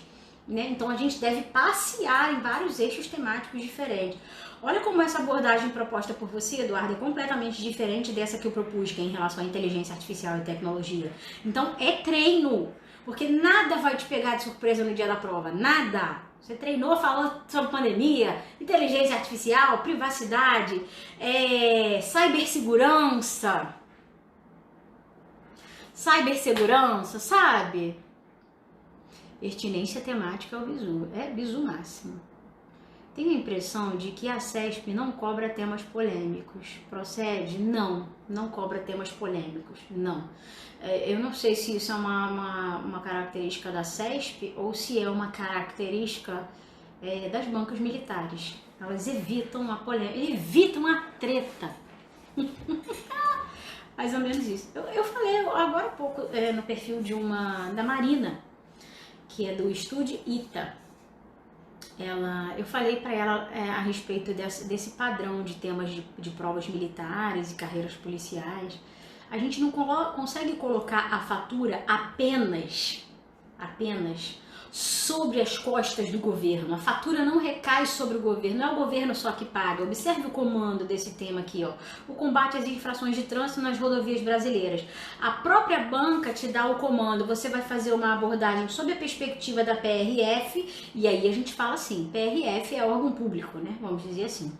Né? Então a gente deve passear em vários eixos temáticos diferentes. Olha como essa abordagem proposta por você, Eduardo, é completamente diferente dessa que eu propus, que é em relação à inteligência artificial e tecnologia. Então é treino, porque nada vai te pegar de surpresa no dia da prova, nada. Você treinou, falou sobre pandemia, inteligência artificial, privacidade, cibersegurança, sabe? Pertinência temática ao bizu, bizu máximo. Tenho a impressão de que a CESP não cobra temas polêmicos. Procede? Não cobra temas polêmicos, não. Eu não sei se isso é uma característica da CESP ou se é uma característica das bancas militares. Elas evitam a polêmica, evitam a treta. Mais ou menos isso. Eu falei agora há pouco no perfil da Marina, que é do Estúdio ITA. Eu falei para ela a respeito desse padrão de temas de provas militares e carreiras policiais. A gente não consegue colocar a fatura apenas sobre as costas do governo. A fatura não recai sobre o governo, não é o governo só que paga. Observe o comando desse tema aqui, ó. O combate às infrações de trânsito nas rodovias brasileiras. A própria banca te dá o comando, você vai fazer uma abordagem sob a perspectiva da PRF, e aí a gente fala assim, PRF é órgão público, né? Vamos dizer assim.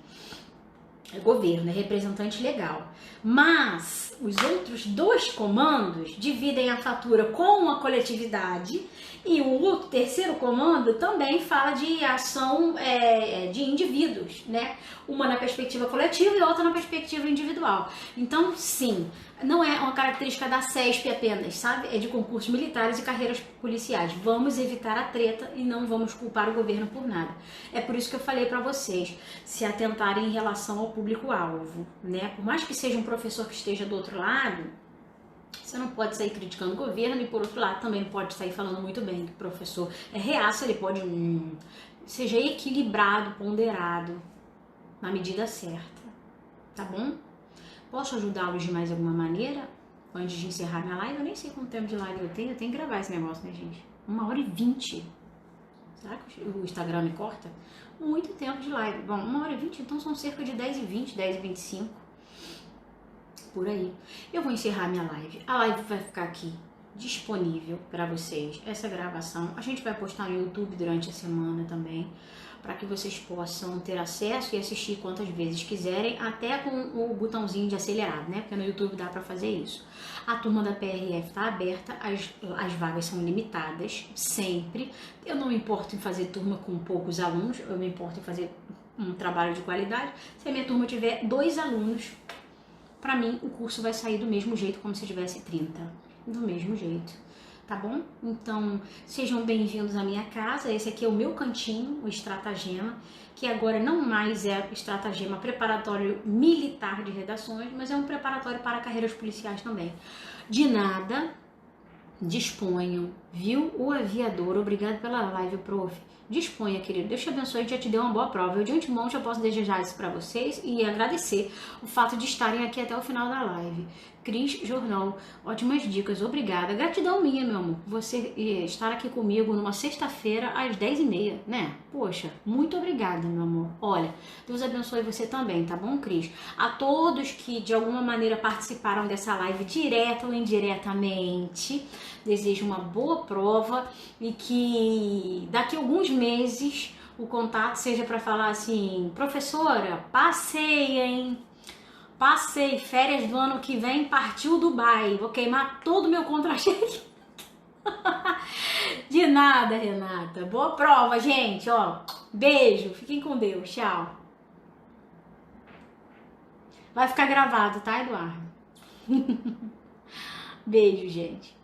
É governo, é representante legal. Mas os outros 2 comandos dividem a fatura com a coletividade, e o terceiro comando também fala de ação de indivíduos, né? Uma na perspectiva coletiva e outra na perspectiva individual. Então, sim, não é uma característica da CESP apenas, sabe? É de concursos militares e carreiras policiais. Vamos evitar a treta e não vamos culpar o governo por nada. É por isso que eu falei para vocês se atentarem em relação ao público-alvo, né? Por mais que seja um professor que esteja do outro lado, Você não pode sair criticando o governo e, por outro lado, também não pode sair falando muito bem que o professor é reaça, ele pode... seja equilibrado, ponderado, na medida certa, tá bom? Posso ajudá-los de mais alguma maneira? Antes de encerrar minha live, eu nem sei quanto tempo de live eu tenho que gravar esse negócio, né, gente? 1h20. Será que o Instagram me corta? Muito tempo de live. Bom, 1h20, então são cerca de 10h20, 10h25. Por aí. Eu vou encerrar minha live. A live vai ficar aqui disponível para vocês. Essa gravação a gente vai postar no YouTube durante a semana também, para que vocês possam ter acesso e assistir quantas vezes quiserem, até com o botãozinho de acelerado, né? Porque no YouTube dá para fazer isso. A turma da PRF está aberta, as vagas são limitadas, sempre. Eu não me importo em fazer turma com poucos alunos, eu me importo em fazer um trabalho de qualidade. Se a minha turma tiver 2 alunos, para mim o curso vai sair do mesmo jeito, como se tivesse 30. Do mesmo jeito. Tá bom? Então, sejam bem-vindos à minha casa. Esse aqui é o meu cantinho, o Estratagema, que agora não mais é Estratagema preparatório militar de redações, mas é um preparatório para carreiras policiais também. De nada, disponham, viu? O aviador, obrigado pela live, prof. Disponha, querido. Deus te abençoe, já te deu uma boa prova. Eu de antemão já posso desejar isso para vocês e agradecer o fato de estarem aqui até o final da live. Cris Jornal, ótimas dicas, obrigada. Gratidão minha, meu amor, você estar aqui comigo numa sexta-feira às 10h30, né? Poxa, muito obrigada, meu amor. Olha, Deus abençoe você também, tá bom, Cris? A todos que de alguma maneira participaram dessa live, direta ou indiretamente, desejo uma boa prova e que daqui a alguns meses o contato seja para falar assim: professora, passei, hein? Passei, férias do ano que vem, partiu Dubai. Vou queimar todo o meu contra-cheque. De nada, Renata. Boa prova, gente. Ó, beijo. Fiquem com Deus. Tchau. Vai ficar gravado, tá, Eduardo? Beijo, gente.